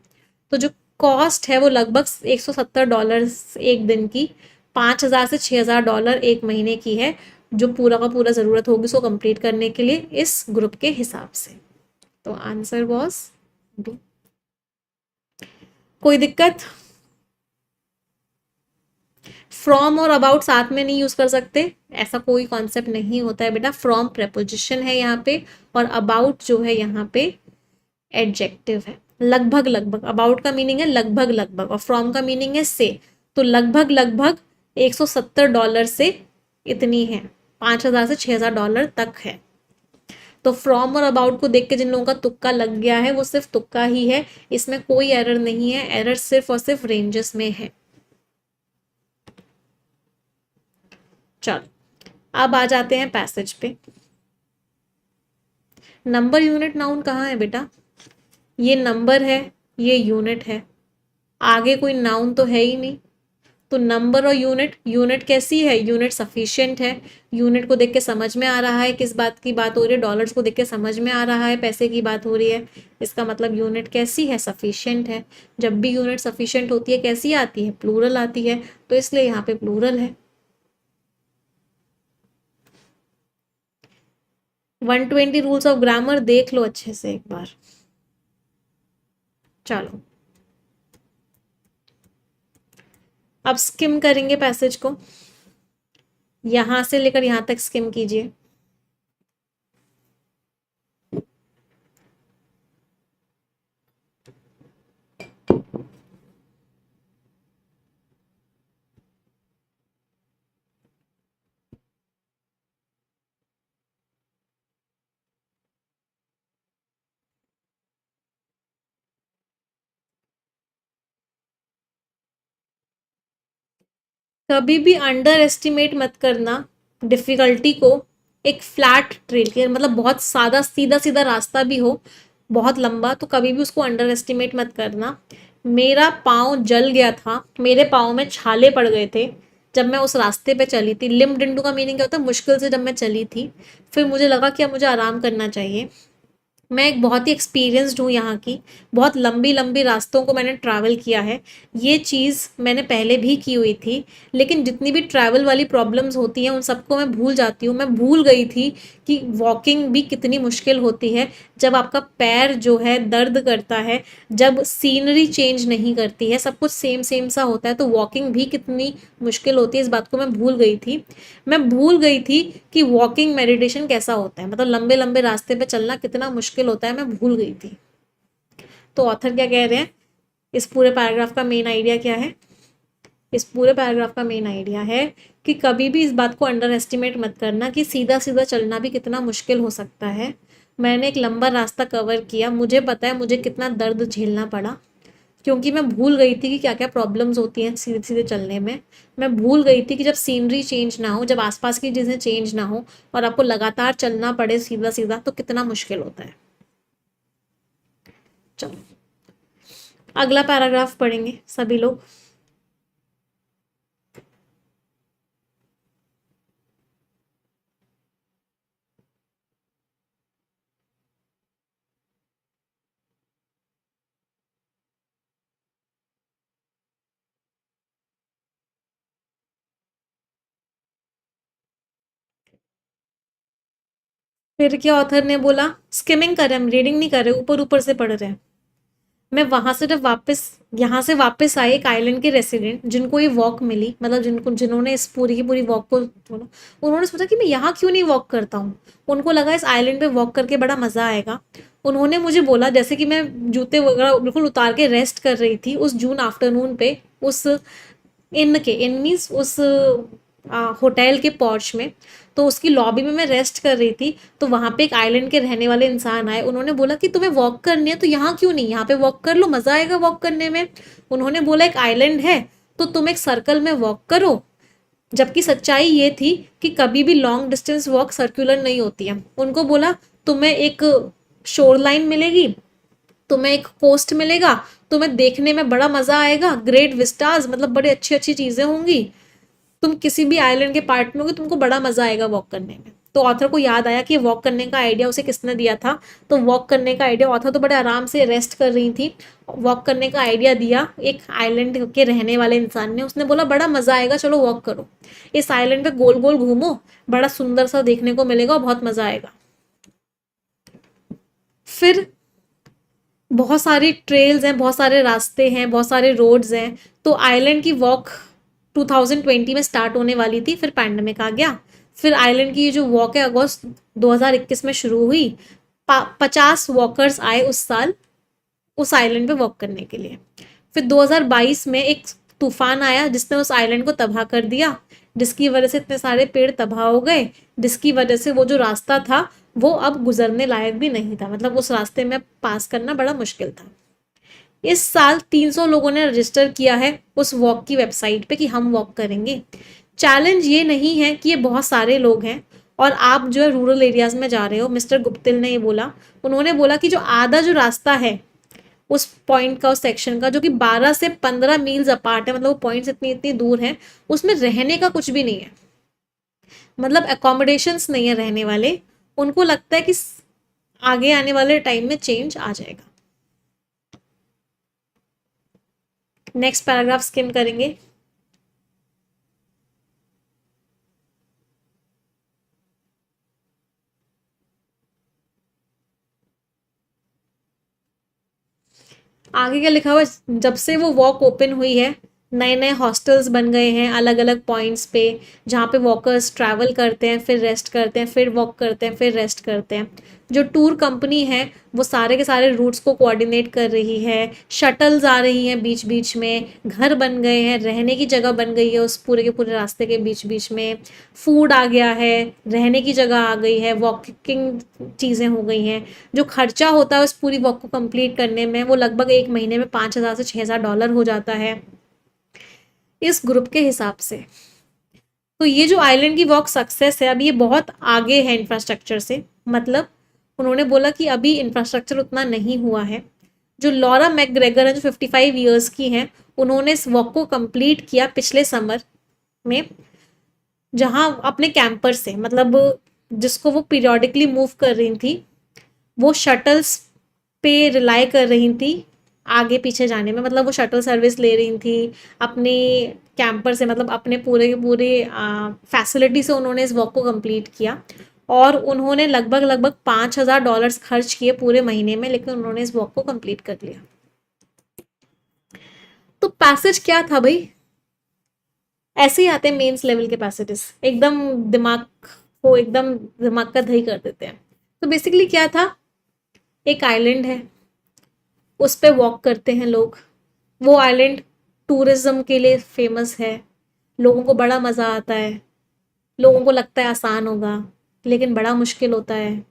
तो जो कॉस्ट है वो लगभग $170 एक दिन की, 5,000 से 6,000 डॉलर एक महीने की है, जो पूरा का पूरा ज़रूरत होगी उसको कंप्लीट करने के लिए इस ग्रुप के हिसाब से। तो आंसर वॉज बी। कोई दिक्कत? फ्रॉम और अबाउट साथ में नहीं यूज कर सकते, ऐसा कोई कॉन्सेप्ट नहीं होता है बेटा। फ्रॉम प्रेपोजिशन है यहाँ पे और अबाउट जो है यहाँ पे एडजेक्टिव है। लगभग लगभग, अबाउट का मीनिंग है लगभग लगभग और फ्रॉम का मीनिंग है से। तो लगभग लगभग $170 से इतनी है, 5,000 से 6,000 डॉलर तक है। तो फ्रॉम और अबाउट को देख के जिन लोगों का तुक्का लग गया है वो सिर्फ तुक्का ही है, इसमें कोई एरर नहीं है। एरर सिर्फ और सिर्फ रेंजेस में है। चलो अब आ जाते हैं पैसेज पे। नंबर यूनिट नाउन कहाँ है बेटा? ये नंबर है, ये यूनिट है। आगे कोई नाउन तो है ही नहीं, तो नंबर और यूनिट, यूनिट कैसी है, यूनिट सफिशिएंट है, यूनिट को देख के समझ में आ रहा है किस बात की बात हो रही है, डॉलर्स को देख के समझ में आ रहा है पैसे की बात हो रही है, इसका मतलब यूनिट कैसी है, सफिशिएंट है। जब भी यूनिट सफिशिएंट होती है कैसी आती है, प्लूरल आती है, तो इसलिए यहाँ पे प्लूरल है। 120 रूल्स ऑफ ग्रामर देख लो अच्छे से एक बार। चलो अब स्किम करेंगे पैसेज को, यहां से लेकर यहां तक स्किम कीजिए। कभी भी अंडर एस्टिमेट मत करना डिफिकल्टी को। एक फ्लैट ट्रेल के मतलब बहुत सादा सीधा सीधा रास्ता भी हो बहुत लंबा, तो कभी भी उसको अंडर एस्टिमेट मत करना। मेरा पाँव जल गया था, मेरे पाँव में छाले पड़ गए थे जब मैं उस रास्ते पे चली थी। लिम डिंडू का मीनिंग क्या होता है, मुश्किल से जब मैं चली थी, फिर मुझे लगा कि अब मुझे आराम करना चाहिए। मैं एक बहुत ही एक्सपीरियंस्ड हूँ यहाँ की, बहुत लंबी लंबी रास्तों को मैंने ट्रैवल किया है। ये चीज़ मैंने पहले भी की हुई थी, लेकिन जितनी भी ट्रैवल वाली प्रॉब्लम्स होती हैं उन सबको मैं भूल जाती हूँ। मैं भूल गई थी कि वॉकिंग भी कितनी मुश्किल होती है, जब आपका पैर जो है दर्द करता है, जब सीनरी चेंज नहीं करती है, सब कुछ सेम सेम सा होता है, तो वॉकिंग भी कितनी मुश्किल होती है, इस बात को मैं भूल गई थी। मैं भूल गई थी कि वॉकिंग मेडिटेशन कैसा होता है, मतलब लंबे लंबे रास्ते पे चलना कितना मुश्किल होता है, मैं भूल गई थी। तो ऑथर क्या कह रहे हैं, इस पूरे पैराग्राफ का मेन आइडिया क्या है, इस पूरे पैराग्राफ का मेन आइडिया है कि कभी भी इस बात को अंडर एस्टिमेट मत करना कि सीधा सीधा चलना भी कितना मुश्किल हो सकता है। मैंने एक लंबा रास्ता कवर किया, मुझे पता है मुझे कितना दर्द झेलना पड़ा, क्योंकि मैं भूल गई थी कि क्या क्या प्रॉब्लम्स होती हैं सीधे सीधे चलने में। मैं भूल गई थी कि जब सीनरी चेंज ना हो, जब आसपास की चीज़ें चेंज ना हो और आपको लगातार चलना पड़े सीधा सीधा, तो कितना मुश्किल होता है। चलो अगला पैराग्राफ पढ़ेंगे सभी लोग। फिर क्या ऑथर ने बोला, स्किमिंग कर रहे, हम रीडिंग नहीं कर रहे, ऊपर ऊपर से पढ़ रहे हैं। मैं वहां से जब वापस यहाँ से वापस आए, एक आइलैंड के रेसिडेंट जिनको ये वॉक मिली, मतलब जिन्होंने इस पूरी की पूरी वॉक को उन्होंने सोचा कि मैं यहाँ क्यों नहीं वॉक करता हूँ। उनको लगा इस आइलैंड पे वॉक करके बड़ा मजा आएगा। उन्होंने मुझे बोला, जैसे कि मैं जूते वगैरह बिल्कुल उतार के रेस्ट कर रही थी उस जून आफ्टरनून पे, उस इन मीन्स उस होटल के पॉर्च में, तो उसकी लॉबी में मैं रेस्ट कर रही थी। तो वहाँ पे एक आइलैंड के रहने वाले इंसान आए, उन्होंने बोला कि तुम्हें वॉक करनी है तो यहाँ क्यों नहीं, यहाँ पे वॉक कर लो, मजा आएगा वॉक करने में। उन्होंने बोला एक आइलैंड है तो तुम एक सर्कल में वॉक करो। जबकि सच्चाई ये थी कि कभी भी लॉन्ग डिस्टेंस वॉक सर्कुलर नहीं होती है। उनको बोला तुम्हें एक शोर लाइन मिलेगी, तुम्हें एक कोस्ट मिलेगा, तुम्हें देखने में बड़ा मजा आएगा, ग्रेट विस्टाज मतलब बड़ी अच्छी अच्छी चीजें होंगी, तुम किसी भी आइलैंड के पार्ट में होगे, तुमको बड़ा मजा आएगा वॉक करने में। तो ऑथर को याद आया कि वॉक करने का आइडिया उसे किसने दिया था। तो वॉक करने का आइडिया, ऑथर तो बड़े आराम से रेस्ट कर रही थी, वॉक करने का आइडिया दिया एक आइलैंड के रहने वाले इंसान ने। उसने बोला बड़ा मजा आएगा, चलो वॉक करो, इस आइलैंड पे गोल गोल घूमो, बड़ा सुंदर सा देखने को मिलेगा, बहुत मजा आएगा। फिर बहुत सारी ट्रेल्स हैं, बहुत सारे रास्ते हैं, बहुत सारे रोड्स हैं। तो आइलैंड की वॉक 2020 में स्टार्ट होने वाली थी, फिर पैंडमिक आ गया। फिर आइलैंड की ये जो वॉक है अगस्त 2021 में शुरू हुई। 50 वॉकर्स आए उस साल उस आइलैंड पे वॉक करने के लिए। फिर 2022 में एक तूफान आया जिसने उस आइलैंड को तबाह कर दिया, जिसकी वजह से इतने सारे पेड़ तबाह हो गए, जिसकी वजह से वो जो रास्ता था वो अब गुजरने लायक भी नहीं था, मतलब उस रास्ते में पास करना बड़ा मुश्किल था। इस साल 300 लोगों ने रजिस्टर किया है उस वॉक की वेबसाइट पे कि हम वॉक करेंगे। चैलेंज ये नहीं है कि ये बहुत सारे लोग हैं और आप जो है रूरल एरियाज में जा रहे हो। मिस्टर गुप्तिल ने ये बोला, उन्होंने बोला कि जो आधा जो रास्ता है उस पॉइंट का, उस सेक्शन का, जो कि 12 से 15 मील्स अपार्ट है, मतलब वो पॉइंट्स इतनी इतनी दूर हैं, उसमें रहने का कुछ भी नहीं है, मतलब अकोमोडेशंस नहीं है रहने वाले। उनको लगता है कि आगे आने वाले टाइम में चेंज आ जाएगा। नेक्स्ट पैराग्राफ स्किम करेंगे। आगे क्या लिखा हुआ है, जब से वो वॉक ओपन हुई है नए नए हॉस्टल्स बन गए हैं अलग अलग पॉइंट्स पे, जहाँ पे वॉकर्स ट्रैवल करते हैं, फिर रेस्ट करते हैं, फिर वॉक करते हैं, फिर रेस्ट करते हैं। जो टूर कंपनी है वो सारे के सारे रूट्स को कोऑर्डिनेट कर रही है, शटल्स आ रही हैं बीच बीच में, घर बन गए हैं, रहने की जगह बन गई है उस पूरे के पूरे रास्ते के बीच बीच में, फूड आ गया है, रहने की जगह आ गई है, वॉकिंग चीज़ें हो गई हैं। जो खर्चा होता है उस पूरी वॉक को कंप्लीट करने में, वो लगभग एक महीने में 5,000 से 6,000 डॉलर हो जाता है इस ग्रुप के हिसाब से। तो ये जो आइलैंड की वॉक सक्सेस है, अभी ये बहुत आगे है इंफ्रास्ट्रक्चर से, मतलब उन्होंने बोला कि अभी इंफ्रास्ट्रक्चर उतना नहीं हुआ है। जो लॉरा मैकग्रेगर है, जो 55 ईयर्स की हैं, उन्होंने इस वॉक को कंप्लीट किया पिछले समर में, जहाँ अपने कैंपर से, मतलब जिसको वो पीरियोडिकली मूव कर रही थी, वो शटल्स पे रिलाई कर रही थी आगे पीछे जाने में, मतलब वो शटल सर्विस ले रही थी अपने कैंपर से, मतलब अपने पूरे के पूरे फैसिलिटी से उन्होंने इस वॉक को कंप्लीट किया। और उन्होंने लगभग लगभग $5,000 खर्च किए पूरे महीने में, लेकिन उन्होंने इस वॉक को कंप्लीट कर लिया। तो पैसेज क्या था भाई, ऐसे ही आते हैं मेंस लेवल के पैसेजेस, एकदम दिमाग को एकदम दिमाग का दही कर देते हैं। तो बेसिकली क्या था, एक आइलैंड है, उस पे वॉक करते हैं लोग। वो आइलैंड टूरिज्म के लिए फेमस है, लोगों को बड़ा मज़ा आता है, लोगों को लगता है आसान होगा, लेकिन बड़ा मुश्किल होता है।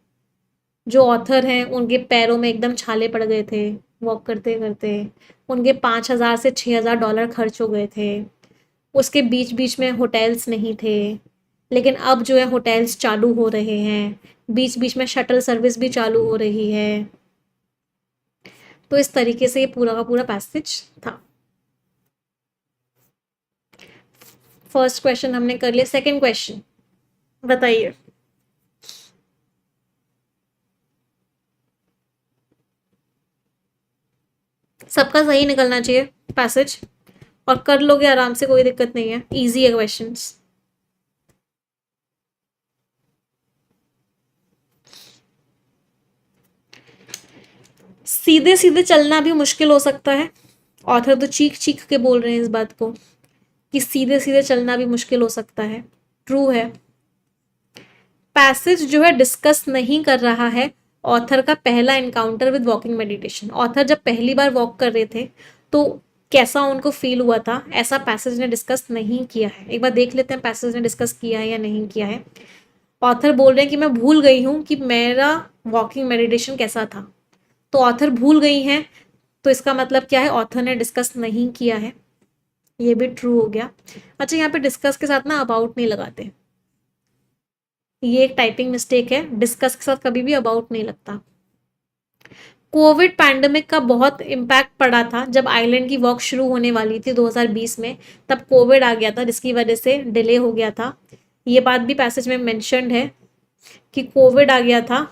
जो ऑथर हैं उनके पैरों में एकदम छाले पड़ गए थे वॉक करते करते, उनके 5,000 से 6,000 डॉलर खर्च हो गए थे। उसके बीच बीच में होटल्स नहीं थे, लेकिन अब जो है होटल्स चालू हो रहे हैं, बीच बीच में शटल सर्विस भी चालू हो रही है। तो इस तरीके से ये पूरा का पूरा पैसेज था। फर्स्ट क्वेश्चन हमने कर लिया, सेकंड क्वेश्चन बताइए। सबका सही निकलना चाहिए पैसेज, और कर लोगे आराम से, कोई दिक्कत नहीं है, इजी है क्वेश्चंस। सीधे सीधे चलना भी मुश्किल हो सकता है, ऑथर तो चीख चीख के बोल रहे हैं इस बात को कि सीधे सीधे चलना भी मुश्किल हो सकता है, ट्रू है। पैसेज जो है डिस्कस नहीं कर रहा है ऑथर का पहला encounter with walking meditation. Author जब पहली बार वॉक कर रहे थे तो कैसा उनको फील हुआ था, ऐसा पैसेज ने डिस्कस नहीं किया है। एक बार देख लेते हैं पैसेज ने डिस्कस किया है या नहीं किया है। ऑथर बोल रहे हैं कि मैं भूल गई हूँ कि मेरा वॉकिंग मेडिटेशन कैसा था। तो ऑथर भूल गई हैं, तो इसका मतलब क्या है, ऑथर ने डिस्कस नहीं किया है, ये भी ट्रू हो गया। अच्छा, यहाँ पे डिस्कस के साथ ना अबाउट नहीं लगाते, ये एक टाइपिंग मिस्टेक है, डिस्कस के साथ कभी भी अबाउट नहीं लगता। कोविड पैंडमिक का बहुत इम्पैक्ट पड़ा था जब आइलैंड की वॉक शुरू होने वाली थी 2020 में, तब कोविड आ गया था जिसकी वजह से डिले हो गया था। ये बात भी पैसेज में मेंशन्ड है कि कोविड आ गया था,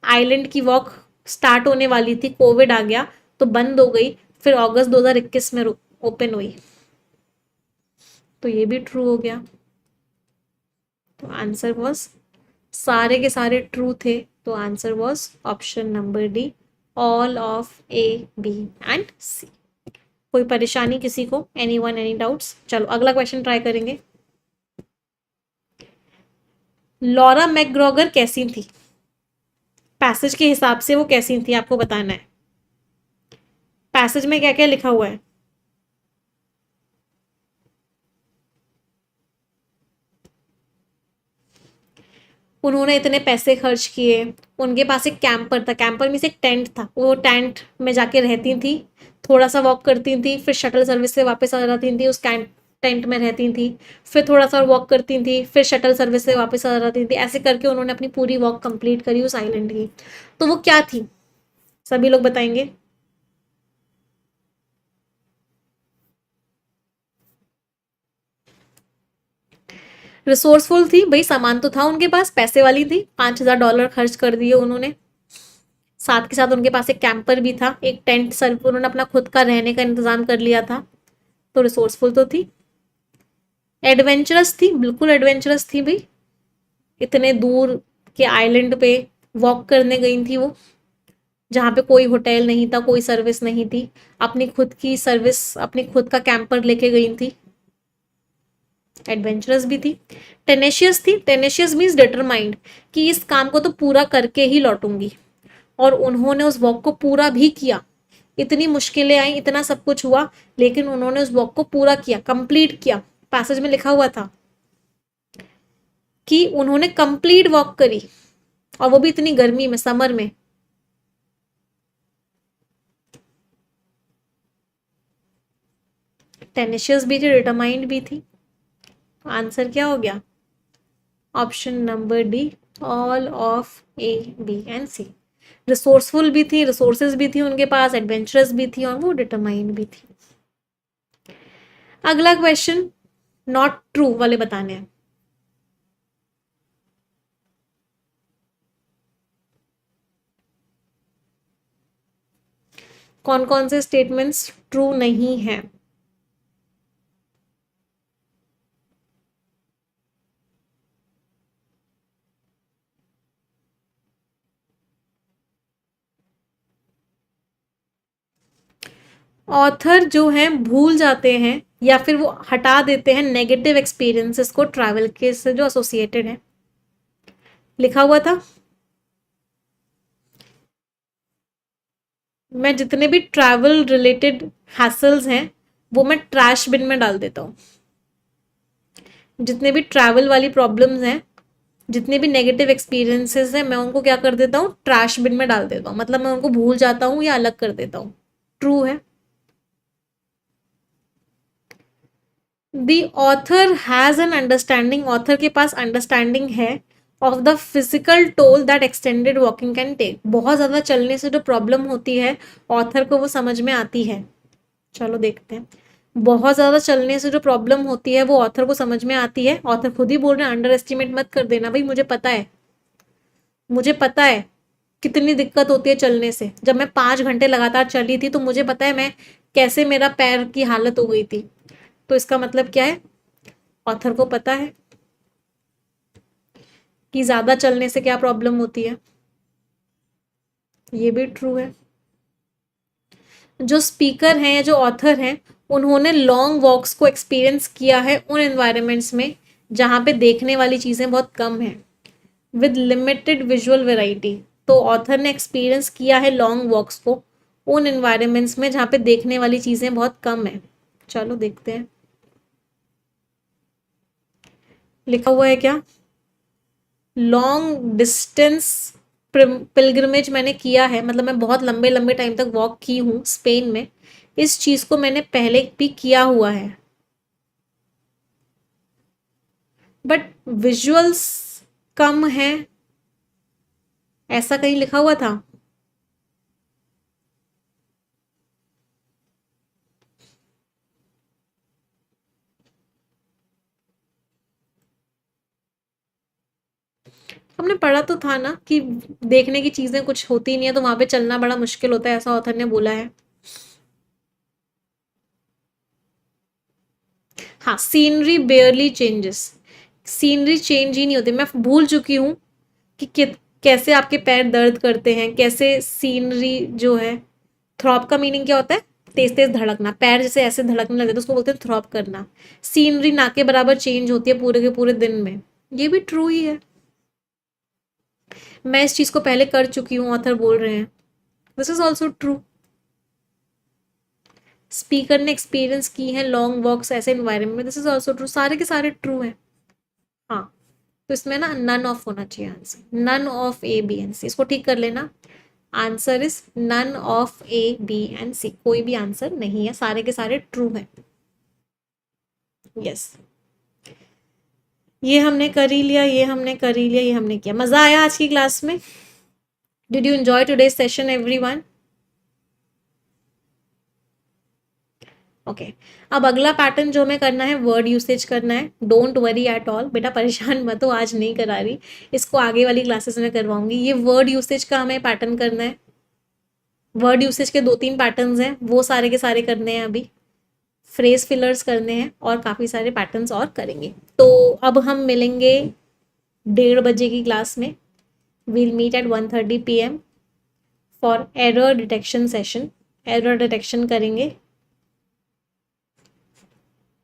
आइलैंड की वॉक स्टार्ट होने वाली थी, कोविड आ गया तो बंद हो गई, फिर अगस्त 2021 में ओपन हुई। तो ये भी ट्रू हो गया। तो आंसर वॉज, सारे के सारे ट्रू थे, तो answer was option number D, all of A B and C. कोई परेशानी किसी को, एनी वन एनी डाउट्स? चलो अगला क्वेश्चन ट्राई करेंगे। लॉरा मैकग्रॉगर कैसी थी, पैसेज के हिसाब से वो कैसी थी आपको बताना है। पैसेज में क्या क्या लिखा हुआ है, उन्होंने इतने पैसे खर्च किए, उनके पास एक कैंपर था, कैंपर में से एक टेंट था, वो टेंट में जाके रहती थी, थोड़ा सा वॉक करती थी, फिर शटल सर्विस से वापस आ जाती थी, उस टेंट में रहती थी, फिर थोड़ा सा वॉक करती थी, फिर शटल सर्विस से वापस आ जाती थी, ऐसे करके उन्होंने अपनी पूरी वॉक कंप्लीट करी उस आइलैंड की। तो वो क्या थी, सभी लोग बताएंगे। रिसोर्सफुल थी भाई, सामान तो था उनके पास, पैसे वाली थी, $5,000 खर्च कर दिए उन्होंने। साथ के साथ उनके पास एक कैंपर भी था, एक टेंट सर उन्होंने अपना खुद का रहने का इंतजाम कर लिया था। तो रिसोर्सफुल तो थी। एडवेंचरस थी, बिल्कुल एडवेंचरस थी भाई। इतने दूर के आइलैंड पे वॉक करने गई थी वो, जहाँ पे कोई होटल नहीं था, कोई सर्विस नहीं थी। अपनी खुद की सर्विस, अपनी खुद का कैंपर लेके गई थी। एडवेंचरस भी थी। टेनेशियस थी, टेनेशियस मीन्स डिटरमाइंड, कि इस काम को तो पूरा करके ही लौटूंगी। और उन्होंने उस वॉक को पूरा भी किया। इतनी मुश्किलें आई, इतना सब कुछ हुआ, लेकिन उन्होंने उस वॉक को पूरा किया, कंप्लीट किया। पैसेज में लिखा हुआ था कि उन्होंने कंप्लीट वॉक करी, और वो भी इतनी गर्मी में, समर में। टेनिशियस भी थी, डिटरमाइंड भी थी। आंसर क्या हो गया? Option number D, all of A, B and C. Resourceful भी थी, रिसोर्सेज भी थी उनके पास, एडवेंचरस भी थी, और वो डिटरमाइंड भी थी। अगला क्वेश्चन नॉट ट्रू वाले बताने हैं। कौन कौन से स्टेटमेंट्स ट्रू नहीं है? ऑथर जो है भूल जाते हैं या फिर वो हटा देते हैं नेगेटिव एक्सपीरियंसेस को ट्रैवल के से जो एसोसिएटेड है। लिखा हुआ था, मैं जितने भी ट्रैवल रिलेटेड हैसल्स हैं वो मैं ट्रैश बिन में डाल देता हूँ। जितने भी ट्रैवल वाली प्रॉब्लम्स हैं, जितने भी नेगेटिव एक्सपीरियंसेस हैं, मैं उनको क्या कर देता हूँ, ट्रैश बिन में डाल देता हूँ। मतलब मैं उनको भूल जाता हूँ या अलग कर देता हूँ। ट्रू है। The author has an understanding, author के पास अंडरस्टैंडिंग है of the physical toll that extended walking can take. बहुत ज़्यादा चलने से जो प्रॉब्लम होती है ऑथर को वो समझ में आती है। चलो देखते हैं। बहुत ज़्यादा चलने से जो प्रॉब्लम होती है वो ऑथर को समझ में आती है। ऑथर खुद ही बोल रहे हैं, अंडर एस्टिमेट मत कर देना भाई, मुझे पता है, मुझे पता है कितनी दिक्कत होती है चलने से। जब मैं 5 घंटे लगातार चली थी तो मुझे पता है मैं कैसे, मेरा पैर की हालत हो गई थी। तो इसका मतलब क्या है, ऑथर को पता है कि ज़्यादा चलने से क्या प्रॉब्लम होती है। ये भी ट्रू है। जो स्पीकर हैं या जो ऑथर हैं, उन्होंने लॉन्ग वॉक्स को एक्सपीरियंस किया है उन एनवायरनमेंट्स में जहाँ पे देखने वाली चीज़ें बहुत कम हैं, विद लिमिटेड विजुअल वेराइटी। तो ऑथर ने एक्सपीरियंस किया है लॉन्ग वॉक्स को उन एनवायरनमेंट्स में जहाँ पे देखने वाली चीज़ें बहुत कम है। चलो देखते हैं। लिखा हुआ है क्या? लॉन्ग डिस्टेंस पिलग्रिमेज मैंने किया है, मतलब मैं बहुत लंबे लंबे टाइम तक वॉक की हूँ स्पेन में। इस चीज़ को मैंने पहले भी किया हुआ है, बट विजुअल्स कम है, ऐसा कहीं लिखा हुआ था। हमने पढ़ा तो था ना कि देखने की चीजें कुछ होती नहीं है तो वहां पे चलना बड़ा मुश्किल होता है, ऐसा ऑथर ने बोला है। हाँ, scenery barely changes, scenery change ही नहीं होती। मैं भूल चुकी हूँ कि कैसे आपके पैर दर्द करते हैं, कैसे सीनरी जो है। थ्रॉप का मीनिंग क्या होता है? तेज तेज धड़कना, पैर जैसे ऐसे धड़कने लगे तो उसको बोलते हैं थ्रॉप करना। सीनरी ना के बराबर चेंज होती है पूरे के पूरे दिन में। ये भी ट्रू ही है। मैं इस चीज को पहले कर चुकी हूँ, ऑथर बोल रहे हैं। This is also true. Speaker ने एक्सपीरियंस की है लॉन्ग वॉक्स ऐसे एनवायरनमेंट में, दिस इज ऑल्सो ट्रू। सारे के सारे ट्रू हैं। हाँ, तो इसमें ना नन ऑफ होना चाहिए answer, none of A B and C. इसको ठीक कर लेना। Answer is none of A B and C. कोई भी आंसर नहीं है, सारे के सारे ट्रू हैं। यस, ये हमने कर ही लिया, ये हमने कर ही लिया, ये हमने किया। मजा आया आज की क्लास में? Did you enjoy today session everyone? Okay अब अगला पैटर्न जो हमें करना है वर्ड यूसेज करना है। डोंट वरी एट ऑल, बेटा परेशान मत हो, आज नहीं करा रही, इसको आगे वाली क्लासेस में करवाऊंगी। ये वर्ड यूसेज का हमें पैटर्न करना है। वर्ड यूसेज के 2-3 पैटर्न्स हैं, वो सारे के सारे करने हैं अभी। फ्रेज फिलर्स करने हैं और काफ़ी सारे पैटर्न्स और करेंगे। तो अब हम मिलेंगे 1:30 की क्लास में। We'll meet at 1:30 PM for error detection session. Error detection करेंगे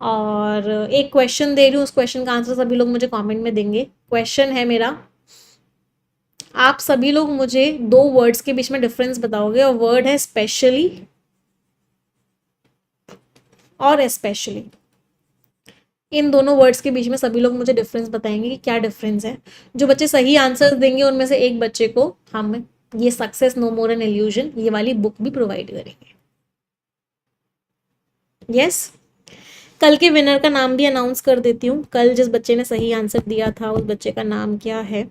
और एक क्वेश्चन दे रही हूँ, उस क्वेश्चन का आंसर सभी लोग मुझे कमेंट में देंगे। क्वेश्चन है मेरा, आप सभी लोग मुझे 2 वर्ड्स के बीच में डिफरेंस बताओगे और वर्ड है स्पेशली और स्पेशली। इन दोनों वर्ड्स के बीच में सभी लोग मुझे डिफरेंस बताएंगे कि क्या डिफरेंस है। जो बच्चे सही आंसर देंगे उनमें से एक बच्चे को हम ये success no more an illusion ये वाली बुक भी प्रोवाइड करेंगे। यस कल के विनर का नाम भी अनाउंस कर देती हूँ। कल जिस बच्चे ने सही आंसर दिया था उस बच्चे का नाम क्या है,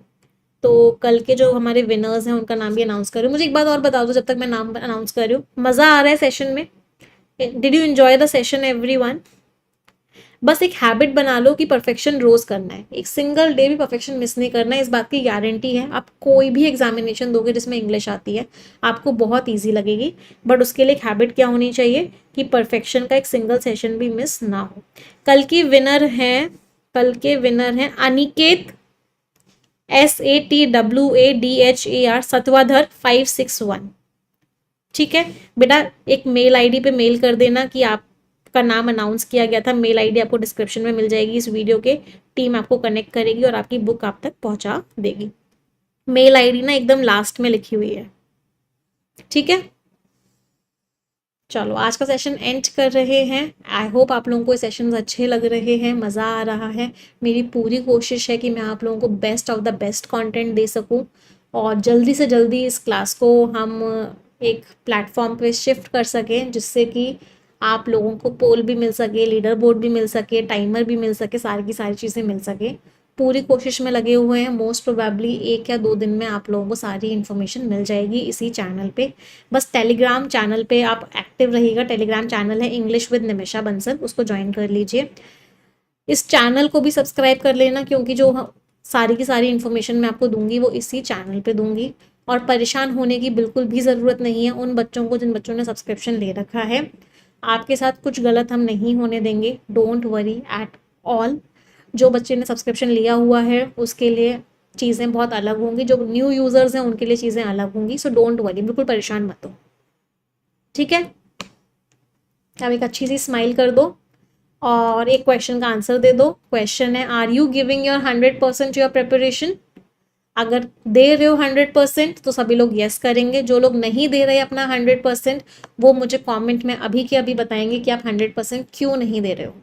तो कल के जो हमारे विनर्स हैं उनका नाम भी अनाउंस करूँ। मुझे एक बात और बता दो जब तक मैं नाम अनाउंस कर रही हूँ, मज़ा आ रहा है सेशन में? Did you enjoy the session everyone? बस एक हैबिट बना लो कि परफेक्शन रोज करना है, एक सिंगल डे भी परफेक्शन मिस नहीं करना है। इस बात की गारंटी है, आप कोई भी एग्जामिनेशन दोगे जिसमें इंग्लिश आती है आपको बहुत ईजी लगेगी, बट उसके लिए एक हैबिट क्या होनी चाहिए कि परफेक्शन का एक सिंगल सेशन भी मिस ना हो। कल के विनर हैं अनिकेत SATWADHAR सतवाधर 561। ठीक है बेटा, एक मेल आईडी पे मेल कर देना कि आपका नाम अनाउंस किया गया था। मेल आईडी आपको डिस्क्रिप्शन में मिल जाएगी इस वीडियो के, टीम आपको कनेक्ट करेगी और आपकी बुक आप तक पहुंचा देगी। मेल आईडी ना एकदम लास्ट में लिखी हुई है, ठीक है। चलो आज का सेशन एंड कर रहे हैं। आई होप आप लोगों को ये सेशंस अच्छे लग रहे हैं, मज़ा आ रहा है। मेरी पूरी कोशिश है कि मैं आप लोगों को best of the best content दे सकूं और जल्दी से जल्दी इस क्लास को हम एक प्लेटफॉर्म पे शिफ्ट कर सकें जिससे कि आप लोगों को पोल भी मिल सके, लीडर बोर्ड भी मिल सके, टाइमर भी मिल सके, सारी की सारी चीज़ें मिल सके। पूरी कोशिश में लगे हुए हैं। मोस्ट प्रोबेबली 1 या 2 दिन में आप लोगों को सारी इन्फॉर्मेशन मिल जाएगी इसी चैनल पे। बस टेलीग्राम चैनल पे आप एक्टिव रहिएगा। टेलीग्राम चैनल है इंग्लिश विद निमिषा बंसल, उसको ज्वाइन कर लीजिए। इस चैनल को भी सब्सक्राइब कर लेना क्योंकि जो सारी की सारी इन्फॉर्मेशन मैं आपको दूंगी वो इसी चैनल पे दूंगी। और परेशान होने की बिल्कुल भी ज़रूरत नहीं है उन बच्चों को जिन बच्चों ने सब्सक्रिप्शन ले रखा है। आपके साथ कुछ गलत हम नहीं होने देंगे, डोंट वरी एट ऑल। जो बच्चे ने सब्सक्रिप्शन लिया हुआ है उसके लिए चीज़ें बहुत अलग होंगी, जो न्यू यूज़र्स हैं उनके लिए चीज़ें अलग होंगी। सो डोंट वरी, बिल्कुल परेशान मत हो, ठीक है। अब एक अच्छी सी स्माइल कर दो और एक क्वेश्चन का आंसर दे दो। क्वेश्चन है, are you giving your 100% to your preparation? अगर दे रहे हो 100% तो सभी लोग यस करेंगे। जो लोग नहीं दे रहे अपना 100% वो मुझे कमेंट में अभी के अभी बताएंगे कि आप 100% क्यों नहीं दे रहे हो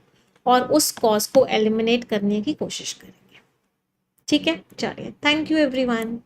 और उस कॉज को एलिमिनेट करने की कोशिश करेंगे, ठीक है। चलिए, थैंक यू एवरीवन।